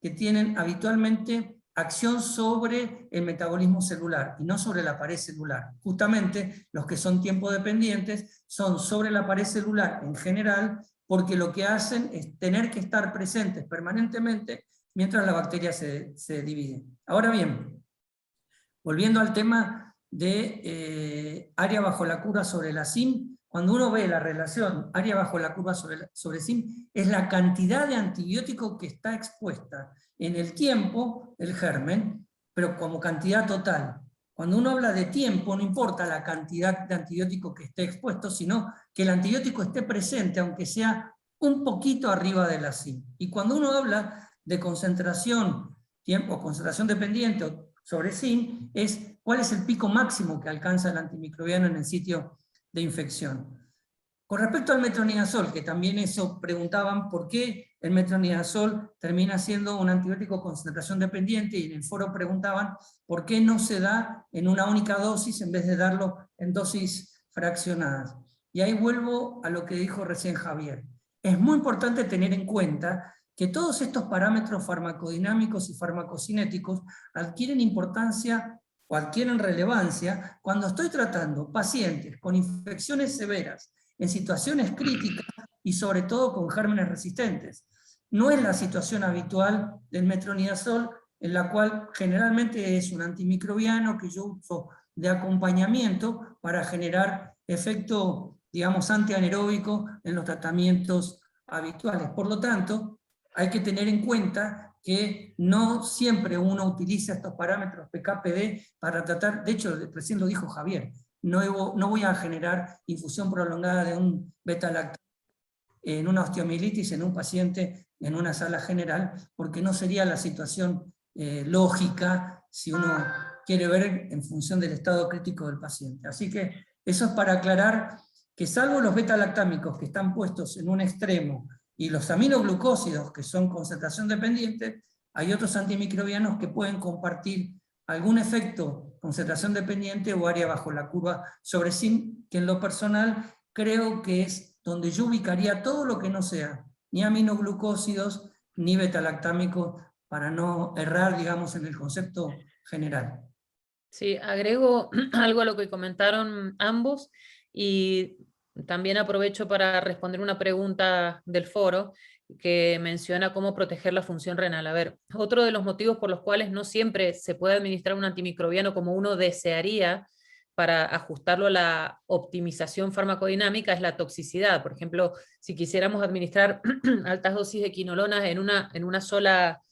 B: que tienen habitualmente acción sobre el metabolismo celular y no sobre la pared celular. Justamente los que son tiempo dependientes son sobre la pared celular en general, porque lo que hacen es tener que estar presentes permanentemente mientras la bacteria se divide. Ahora bien, volviendo al tema de área bajo la curva sobre la CIM, cuando uno ve la relación área bajo la curva sobre CIM, es la cantidad de antibiótico que está expuesta en el tiempo, el germen, pero como cantidad total. Cuando uno habla de tiempo, no importa la cantidad de antibiótico que esté expuesto, sino que el antibiótico esté presente, aunque sea un poquito arriba de la CIM. Y cuando uno habla de concentración, tiempo, concentración dependiente sobre CIM, es cuál es el pico máximo que alcanza el antimicrobiano en el sitio de infección. Con respecto al metronidazol, que también eso preguntaban por qué el metronidazol termina siendo un antibiótico concentración dependiente, y en el foro preguntaban por qué no se da en una única dosis en vez de darlo en dosis fraccionadas. Y ahí vuelvo a lo que dijo recién Javier. Es muy importante tener en cuenta que todos estos parámetros farmacodinámicos y farmacocinéticos adquieren importancia o adquieren relevancia cuando estoy tratando pacientes con infecciones severas, en situaciones críticas y sobre todo con gérmenes resistentes. No es la situación habitual del metronidazol, en la cual generalmente es un antimicrobiano que yo uso de acompañamiento para generar efecto, digamos, antianaeróbico en los tratamientos habituales. Por lo tanto, hay que tener en cuenta que no siempre uno utiliza estos parámetros PK/PD para tratar, de hecho, recién lo dijo Javier, no voy a generar infusión prolongada de un beta-lactam en una osteomielitis en un paciente en una sala general, porque no sería la situación lógica si uno quiere ver en función del estado crítico del paciente. Así que eso es para aclarar que salvo los beta-lactámicos que están puestos en un extremo y los aminoglucósidos que son concentración dependiente, hay otros antimicrobianos que pueden compartir algún efecto, concentración dependiente o área bajo la curva sobre CIM, que en lo personal creo que es donde yo ubicaría todo lo que no sea ni aminoglucósidos ni beta-lactámicos, para no errar, digamos, en el concepto general.
C: Sí, agrego algo a lo que comentaron ambos, y también aprovecho para responder una pregunta del foro que menciona cómo proteger la función renal. A ver, otro de los motivos por los cuales no siempre se puede administrar un antimicrobiano como uno desearía para ajustarlo a la optimización farmacodinámica es la toxicidad. Por ejemplo, si quisiéramos administrar altas dosis de quinolonas en una sola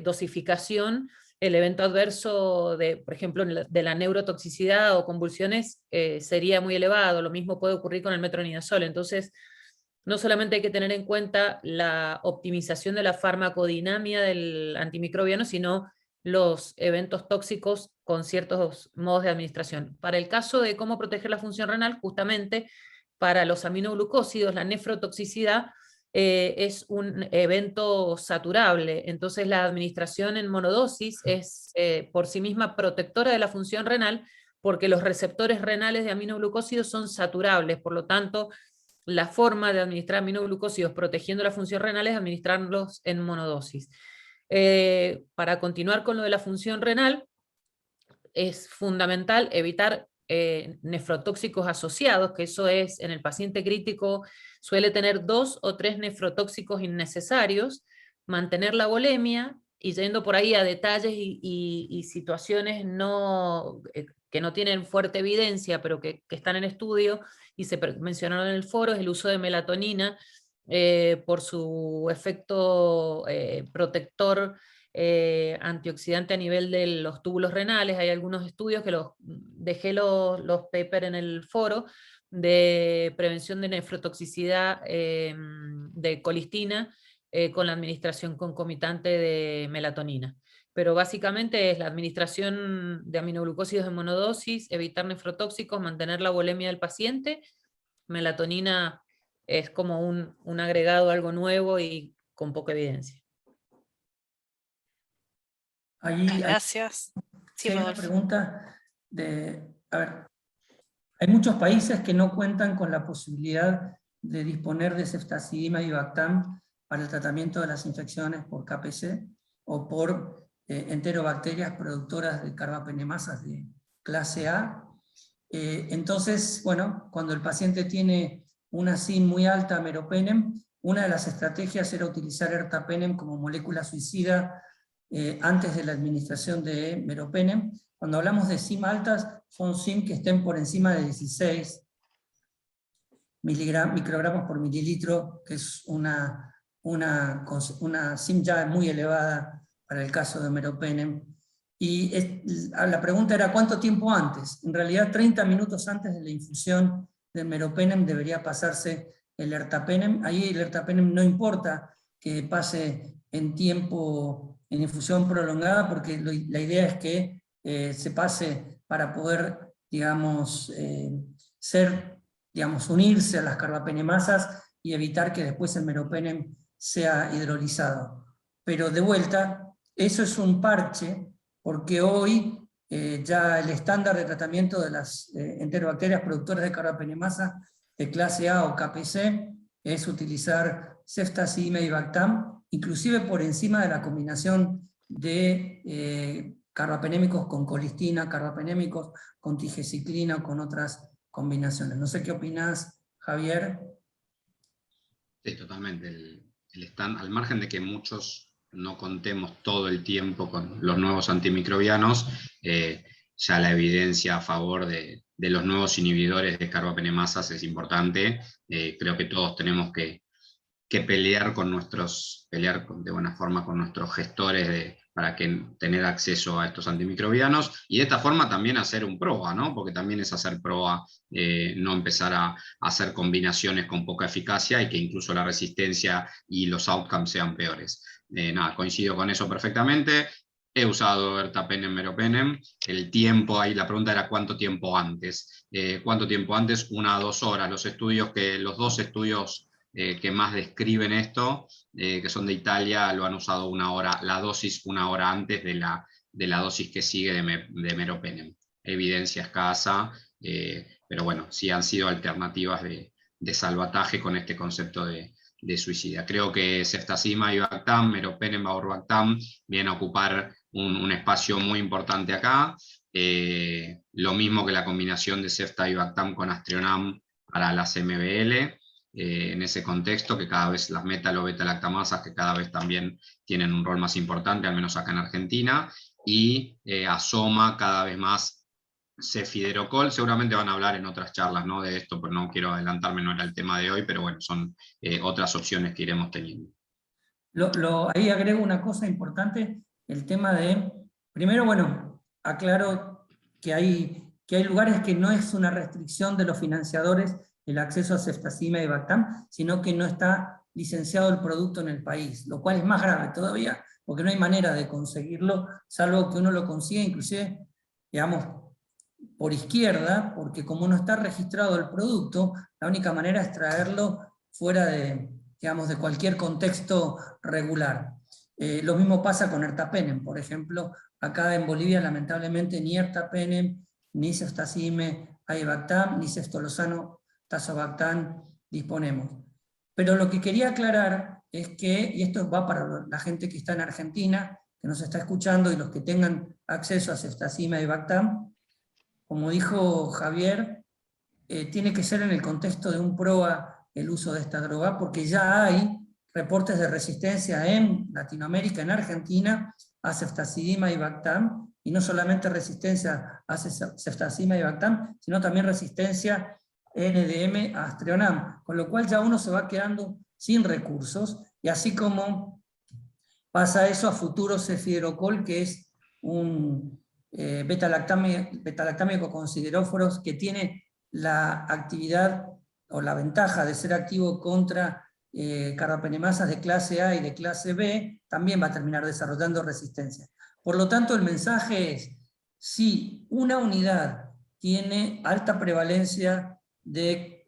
C: dosificación, el evento adverso por ejemplo, de la neurotoxicidad o convulsiones sería muy elevado. Lo mismo puede ocurrir con el metronidazol. Entonces, no solamente hay que tener en cuenta la optimización de la farmacodinamia del antimicrobiano, sino los eventos tóxicos con ciertos modos de administración. Para el caso de cómo proteger la función renal, justamente para los aminoglucósidos, la nefrotoxicidad es un evento saturable. Entonces la administración en monodosis es por sí misma protectora de la función renal, porque los receptores renales de aminoglucósidos son saturables. Por lo tanto, la forma de administrar aminoglucósidos protegiendo la función renal es administrarlos en monodosis. Para continuar con lo de la función renal, es fundamental evitar nefrotóxicos asociados, que eso es, en el paciente crítico suele tener 2 o 3 nefrotóxicos innecesarios, mantener la volemia, y yendo por ahí a detalles y situaciones que no tienen fuerte evidencia, pero que están en estudio y se mencionaron en el foro, es el uso de melatonina por su efecto protector antioxidante a nivel de los túbulos renales. Hay algunos estudios que dejé los papers en el foro de prevención de nefrotoxicidad de colistina con la administración concomitante de melatonina. Pero básicamente es la administración de aminoglucósidos en monodosis, evitar nefrotóxicos, mantener la volemia del paciente. Melatonina es como un agregado, algo nuevo y con poca evidencia.
A: Gracias. Sí,
B: hay una
A: Rodolfo.
B: pregunta a ver, hay muchos países que no cuentan con la posibilidad de disponer de ceftazidima y Bactam para el tratamiento de las infecciones por KPC o por enterobacterias productoras de carbapenemasas de clase A. Entonces, bueno, cuando el paciente tiene una SIM muy alta a meropenem, una de las estrategias era utilizar ertapenem como molécula suicida antes de la administración de meropenem. Cuando hablamos de SIM altas, son SIM que estén por encima de 16 microgramos por mililitro, que es una SIM ya muy elevada para el caso de meropenem. Y la pregunta era ¿cuánto tiempo antes? En realidad 30 minutos antes de la infusión del meropenem debería pasarse el ertapenem. Ahí el ertapenem no importa que pase en tiempo, en infusión prolongada, porque la idea es que se pase para poder, digamos, unirse a las carbapenemasas y evitar que después el meropenem sea hidrolizado. Pero de vuelta, eso es un parche, porque hoy ya el estándar de tratamiento de las enterobacterias productoras de carbapenemasa de clase A o KPC es utilizar ceftazidima y Bactam, inclusive por encima de la combinación de carbapenémicos con colistina, carbapenémicos con tigeciclina o con otras combinaciones. No sé qué opinás, Javier.
D: Sí, totalmente. Al margen de que muchos no contemos todo el tiempo con los nuevos antimicrobianos, ya la evidencia a favor de los nuevos inhibidores de carbapenemasas es importante. Creo que todos tenemos que pelear de buena forma con nuestros gestores para tener acceso a estos antimicrobianos, y de esta forma también hacer un PROA, ¿no? Porque también es hacer PROA, no empezar a hacer combinaciones con poca eficacia y que incluso la resistencia y los outcomes sean peores. Nada, coincido con eso perfectamente. He usado ertapenem, meropenem. El tiempo, ahí la pregunta era ¿cuánto tiempo antes? ¿Cuánto tiempo antes? 1 a 2 horas. Los dos estudios que más describen esto, que son de Italia, lo han usado 1 hora, la dosis 1 hora antes de la dosis que sigue de meropenem. Evidencia escasa, pero bueno, sí han sido alternativas de salvataje con este concepto de suicida. Creo que ceftazidima y Bactam, meropenem, Bactam, vienen a ocupar un espacio muy importante acá. Lo mismo que la combinación de cefta y Bactam con Astrionam para las MBL, en ese contexto, que cada vez las metal o beta-lactamasas, que cada vez también tienen un rol más importante, al menos acá en Argentina, y asoma cada vez más cefiderocol. Seguramente van a hablar en otras charlas, ¿no?, de esto, pero no quiero adelantarme, no era el tema de hoy, pero bueno, son otras opciones que iremos teniendo.
B: Ahí agrego una cosa importante, el tema de, primero, bueno, aclaro que hay lugares que no es una restricción de los financiadores el acceso a ceftazidima y Bactam, sino que no está licenciado el producto en el país, lo cual es más grave todavía, porque no hay manera de conseguirlo, salvo que uno lo consiga inclusive, digamos, por izquierda, porque como no está registrado el producto, la única manera es traerlo fuera de cualquier contexto regular. Lo mismo pasa con ertapenem, por ejemplo, acá en Bolivia lamentablemente ni ertapenem, ni ceftazidima y Bactam, ni ceftolozano tazobactam disponemos. Pero lo que quería aclarar es que, y esto va para la gente que está en Argentina, que nos está escuchando, y los que tengan acceso a ceftazidima y Bactam, como dijo Javier, tiene que ser en el contexto de un PROA el uso de esta droga, porque ya hay reportes de resistencia en Latinoamérica, en Argentina, a ceftazidima y Bactam, y no solamente resistencia a ceftazidima y Bactam, sino también resistencia NDM a Astrionam, con lo cual ya uno se va quedando sin recursos, y así como pasa eso a futuro cefiderocol, que es un beta-lactámico con sideróforos que tiene la actividad o la ventaja de ser activo contra carbapenemasas de clase A y de clase B, también va a terminar desarrollando resistencia. Por lo tanto, el mensaje es, si una unidad tiene alta prevalencia de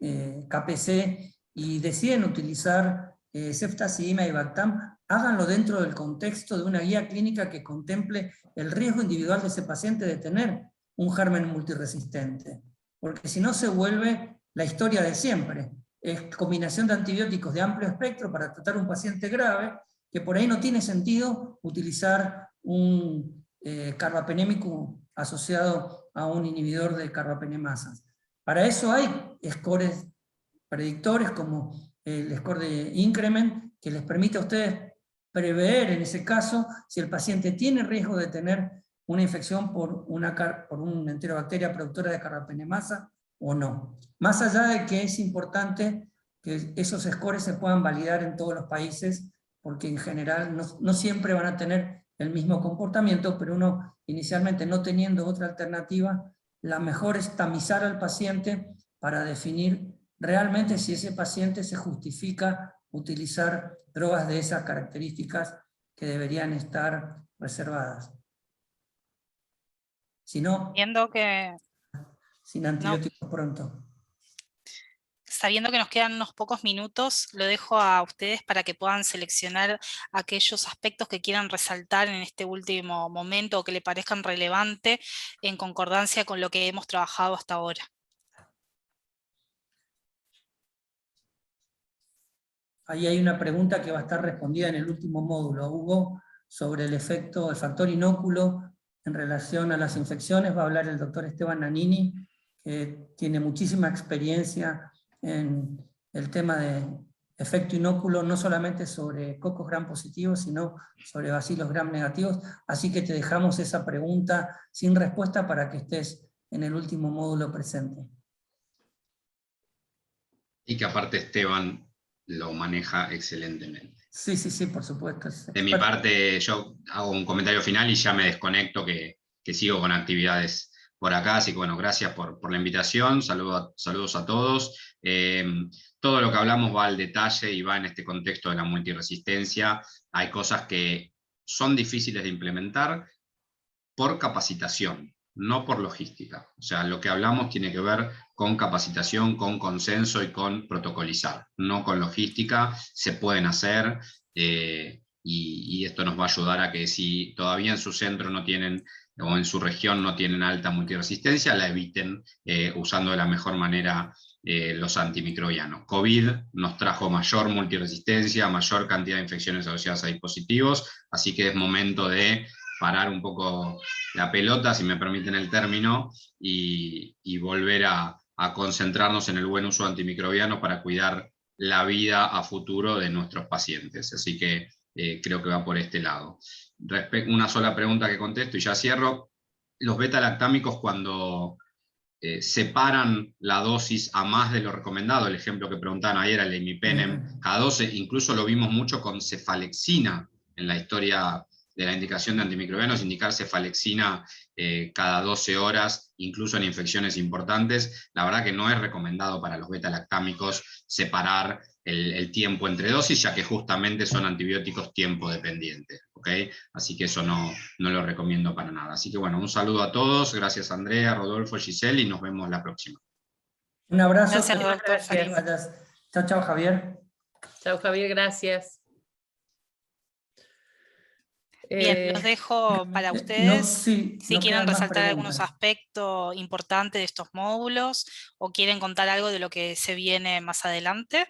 B: KPC y deciden utilizar ceftazidima y Bactam, háganlo dentro del contexto de una guía clínica que contemple el riesgo individual de ese paciente de tener un germen multiresistente. Porque si no se vuelve la historia de siempre. Es combinación de antibióticos de amplio espectro para tratar un paciente grave, que por ahí no tiene sentido utilizar un carbapenémico asociado a un inhibidor de carbapenemasas. Para eso hay scores predictores como el score de Increment, que les permite a ustedes prever en ese caso si el paciente tiene riesgo de tener una infección por una enterobacteria productora de carbapenemasa o no. Más allá de que es importante que esos scores se puedan validar en todos los países, porque en general no siempre van a tener el mismo comportamiento, pero uno inicialmente no teniendo otra alternativa, la mejor es tamizar al paciente para definir realmente si ese paciente se justifica utilizar drogas de esas características que deberían estar reservadas. Si no,
A: Viendo que,
B: sin antibióticos pronto.
A: sabiendo que nos quedan unos pocos minutos, lo dejo a ustedes para que puedan seleccionar aquellos aspectos que quieran resaltar en este último momento o que le parezcan relevantes en concordancia con lo que hemos trabajado hasta ahora.
B: Ahí hay una pregunta que va a estar respondida en el último módulo, Hugo, sobre el efecto, el factor inóculo en relación a las infecciones. Va a hablar el doctor Esteban Nannini, que tiene muchísima experiencia en el tema de efecto inóculo, no solamente sobre cocos gram positivos, sino sobre bacilos gram negativos. Así que te dejamos esa pregunta sin respuesta para que estés en el último módulo presente.
D: Y que aparte Esteban lo maneja excelentemente.
B: Sí, sí, sí, por supuesto.
D: De mi parte, yo hago un comentario final y ya me desconecto, que sigo con actividades por acá, así que bueno, gracias por la invitación, saludos a todos. Todo lo que hablamos va al detalle y va en este contexto de la multiresistencia. Hay cosas que son difíciles de implementar por capacitación, no por logística. O sea, lo que hablamos tiene que ver con capacitación, con consenso y con protocolizar, no con logística. Se pueden hacer, y esto nos va a ayudar a que si todavía en su centro no tienen, o en su región no tienen alta multiresistencia, la eviten usando de la mejor manera los antimicrobianos. COVID nos trajo mayor multiresistencia, mayor cantidad de infecciones asociadas a dispositivos, así que es momento de parar un poco la pelota, si me permiten el término, y volver a concentrarnos en el buen uso de antimicrobianos para cuidar la vida a futuro de nuestros pacientes. Así que creo que va por este lado. Una sola pregunta que contesto y ya cierro. Los beta-lactámicos, cuando separan la dosis a más de lo recomendado, el ejemplo que preguntaban ayer, el imipenem, cada 12, incluso lo vimos mucho con cefalexina en la historia de la indicación de antimicrobianos, indicar cefalexina cada 12 horas, incluso en infecciones importantes. La verdad que no es recomendado para los beta-lactámicos separar el tiempo entre dosis, ya que justamente son antibióticos tiempo dependientes, ¿okay? Así que eso no lo recomiendo para nada. Así que bueno, un saludo a todos, gracias Andrea, Rodolfo, Giselle, y nos vemos la próxima.
B: Un abrazo.
A: Gracias, doctor.
B: Chao, chao, Javier.
C: Chao, Javier, gracias.
A: Bien, los dejo para ustedes, si quieren resaltar algunos aspectos importantes de estos módulos, o quieren contar algo de lo que se viene más adelante.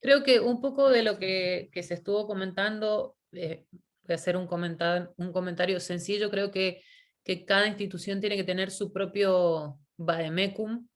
C: Creo que un poco de lo que se estuvo comentando, voy a hacer un comentario sencillo. Creo que cada institución tiene que tener su propio vademecum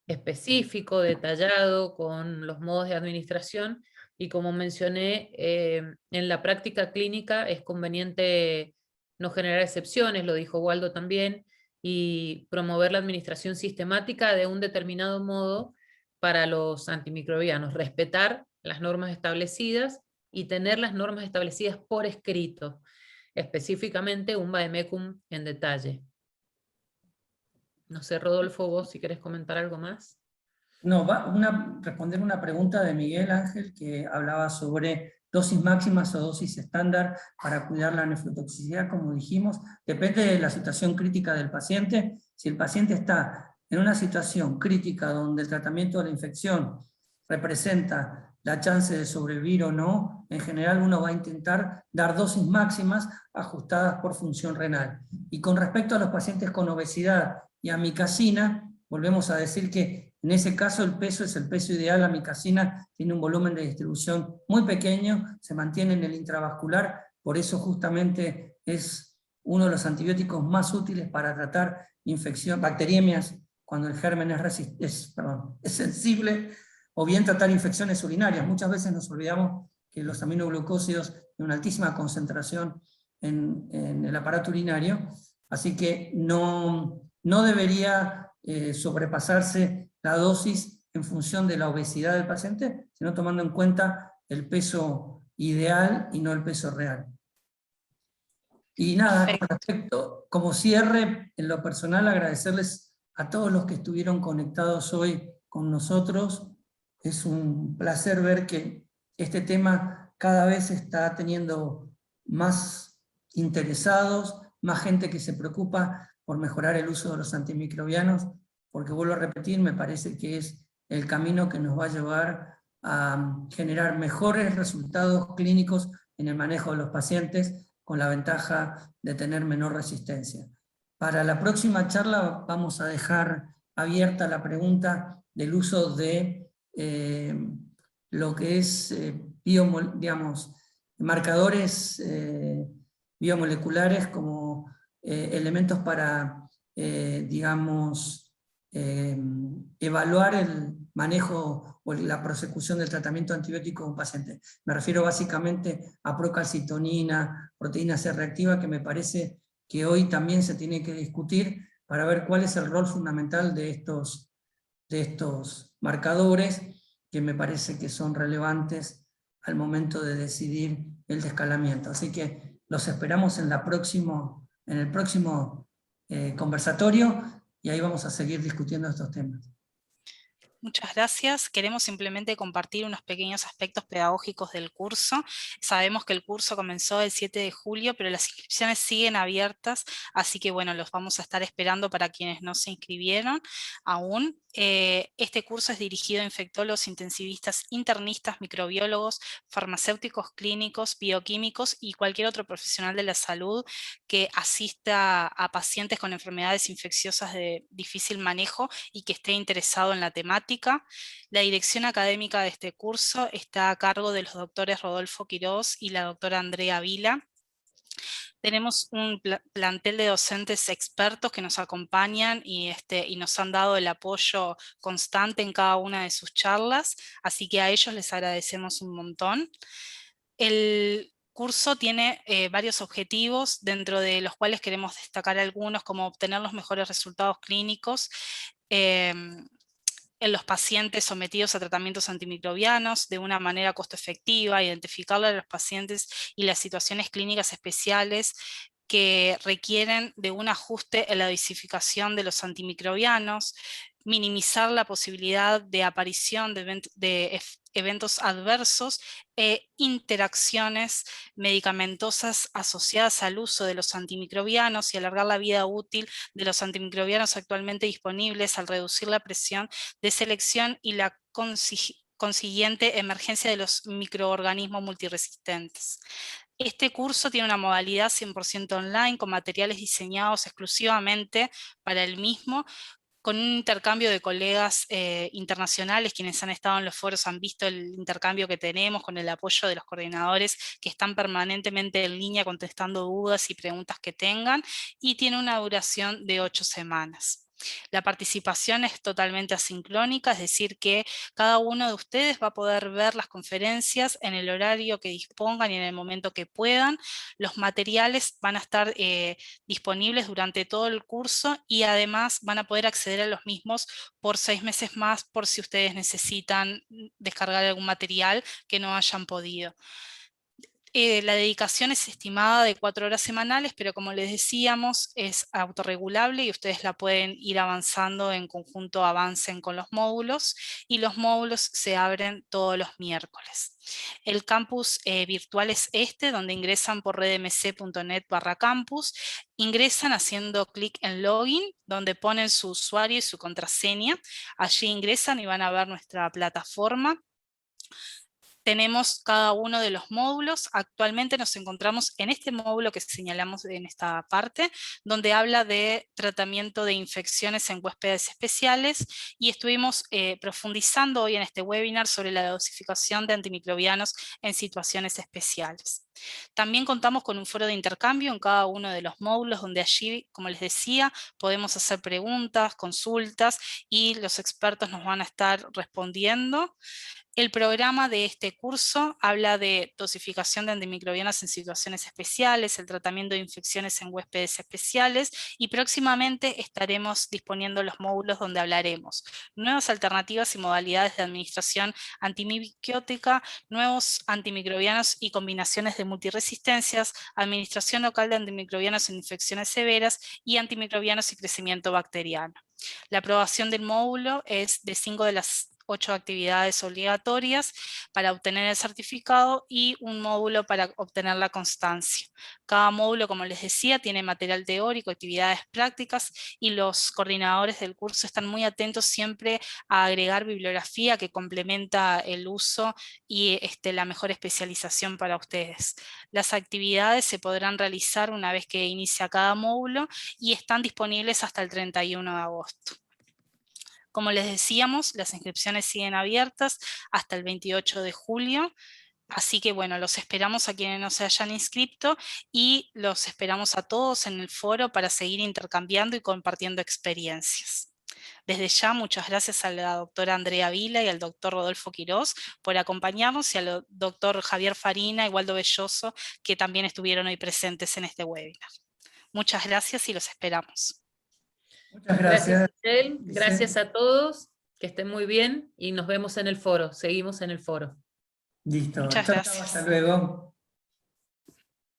C: específico, detallado, con los modos de administración, y como mencioné, en la práctica clínica es conveniente no generar excepciones, lo dijo Waldo también, y promover la administración sistemática de un determinado modo para los antimicrobianos, respetar las normas establecidas y tener las normas establecidas por escrito, específicamente un vademecum en detalle. No sé, Rodolfo, vos si querés comentar algo más.
B: No, responder una pregunta de Miguel Ángel, que hablaba sobre dosis máximas o dosis estándar para cuidar la nefrotoxicidad. Como dijimos, depende de la situación crítica del paciente. Si el paciente está en una situación crítica donde el tratamiento de la infección representa la chance de sobrevivir o no, en general uno va a intentar dar dosis máximas ajustadas por función renal. Y con respecto a los pacientes con obesidad y amicacina, volvemos a decir que en ese caso el peso es el peso ideal. La amicacina tiene un volumen de distribución muy pequeño, se mantiene en el intravascular, por eso justamente es uno de los antibióticos más útiles para tratar bacteriemias cuando el germen es sensible, o bien tratar infecciones urinarias. Muchas veces nos olvidamos que los aminoglucósidos tienen una altísima concentración en el aparato urinario, así que no debería sobrepasarse la dosis en función de la obesidad del paciente, sino tomando en cuenta el peso ideal y no el peso real. Y nada, con respecto, como cierre, en lo personal, agradecerles a todos los que estuvieron conectados hoy con nosotros. Es un placer ver que este tema cada vez está teniendo más interesados, más gente que se preocupa por mejorar el uso de los antimicrobianos, porque vuelvo a repetir, me parece que es el camino que nos va a llevar a generar mejores resultados clínicos en el manejo de los pacientes, con la ventaja de tener menor resistencia. Para la próxima charla vamos a dejar abierta la pregunta del uso de lo que es marcadores biomoleculares como elementos para evaluar el manejo o la prosecución del tratamiento antibiótico de un paciente. Me refiero básicamente a procalcitonina, proteína C reactiva, que me parece que hoy también se tiene que discutir para ver cuál es el rol fundamental de estos marcadores, que me parece que son relevantes al momento de decidir el descalamiento. Así que los esperamos en el próximo conversatorio, y ahí vamos a seguir discutiendo estos temas.
A: Muchas gracias. Queremos simplemente compartir unos pequeños aspectos pedagógicos del curso. Sabemos que el curso comenzó el 7 de julio, pero las inscripciones siguen abiertas, así que bueno, los vamos a estar esperando para quienes no se inscribieron aún. Este curso es dirigido a infectólogos, intensivistas, internistas, microbiólogos, farmacéuticos clínicos, bioquímicos y cualquier otro profesional de la salud que asista a pacientes con enfermedades infecciosas de difícil manejo y que esté interesado en la temática. La dirección académica de este curso está a cargo de los doctores Rodolfo Quirós y la doctora Andrea Vila. Tenemos un plantel de docentes expertos que nos acompañan y nos han dado el apoyo constante en cada una de sus charlas, así que a ellos les agradecemos un montón. El curso tiene varios objetivos, dentro de los cuales queremos destacar algunos, como obtener los mejores resultados clínicos en los pacientes sometidos a tratamientos antimicrobianos de una manera costo efectiva, identificarle a los pacientes y las situaciones clínicas especiales que requieren de un ajuste en la dosificación de los antimicrobianos, minimizar la posibilidad de aparición de eventos adversos e interacciones medicamentosas asociadas al uso de los antimicrobianos y alargar la vida útil de los antimicrobianos actualmente disponibles al reducir la presión de selección y la consiguiente emergencia de los microorganismos multiresistentes. Este curso tiene una modalidad 100% online con materiales diseñados exclusivamente para el mismo, con un intercambio de colegas internacionales. Quienes han estado en los foros han visto el intercambio que tenemos con el apoyo de los coordinadores que están permanentemente en línea contestando dudas y preguntas que tengan, y tiene una duración de 8 semanas. La participación es totalmente asincrónica, es decir que cada uno de ustedes va a poder ver las conferencias en el horario que dispongan y en el momento que puedan. Los materiales van a estar disponibles durante todo el curso y además van a poder acceder a los mismos por 6 meses más, por si ustedes necesitan descargar algún material que no hayan podido. La dedicación es estimada de 4 horas semanales, pero como les decíamos, es autorregulable y ustedes la pueden ir avanzando en conjunto, avancen con los módulos, y los módulos se abren todos los miércoles. El campus virtual es este, donde ingresan por redmc.net/campus, ingresan haciendo clic en login, donde ponen su usuario y su contraseña. Allí ingresan y van a ver nuestra plataforma. Tenemos cada uno de los módulos. Actualmente nos encontramos en este módulo que señalamos en esta parte, donde habla de tratamiento de infecciones en huéspedes especiales, y estuvimos profundizando hoy en este webinar sobre la dosificación de antimicrobianos en situaciones especiales. También contamos con un foro de intercambio en cada uno de los módulos, donde allí, como les decía, podemos hacer preguntas, consultas, y los expertos nos van a estar respondiendo. El programa de este curso habla de dosificación de antimicrobianos en situaciones especiales, el tratamiento de infecciones en huéspedes especiales, y próximamente estaremos disponiendo los módulos donde hablaremos nuevas alternativas y modalidades de administración antimicótica, nuevos antimicrobianos y combinaciones de multiresistencias, administración local de antimicrobianos en infecciones severas y antimicrobianos y crecimiento bacteriano. La aprobación del módulo es de 5 de las 8 actividades obligatorias para obtener el certificado y un módulo para obtener la constancia. Cada módulo, como les decía, tiene material teórico, actividades prácticas, y los coordinadores del curso están muy atentos siempre a agregar bibliografía que complementa el uso y la mejor especialización para ustedes. Las actividades se podrán realizar una vez que inicia cada módulo y están disponibles hasta el 31 de agosto. Como les decíamos, las inscripciones siguen abiertas hasta el 28 de julio, así que bueno, los esperamos a quienes no se hayan inscrito, y los esperamos a todos en el foro para seguir intercambiando y compartiendo experiencias. Desde ya, muchas gracias a la doctora Andrea Vila y al doctor Rodolfo Quirós por acompañarnos, y al doctor Javier Farina y Waldo Belloso, que también estuvieron hoy presentes en este webinar. Muchas gracias y los esperamos.
B: Muchas gracias.
C: Giselle. Gracias a todos, que estén muy bien y nos vemos en el foro, seguimos en el foro.
B: Listo.
A: Muchas
B: Chao,
A: gracias.
B: hasta luego.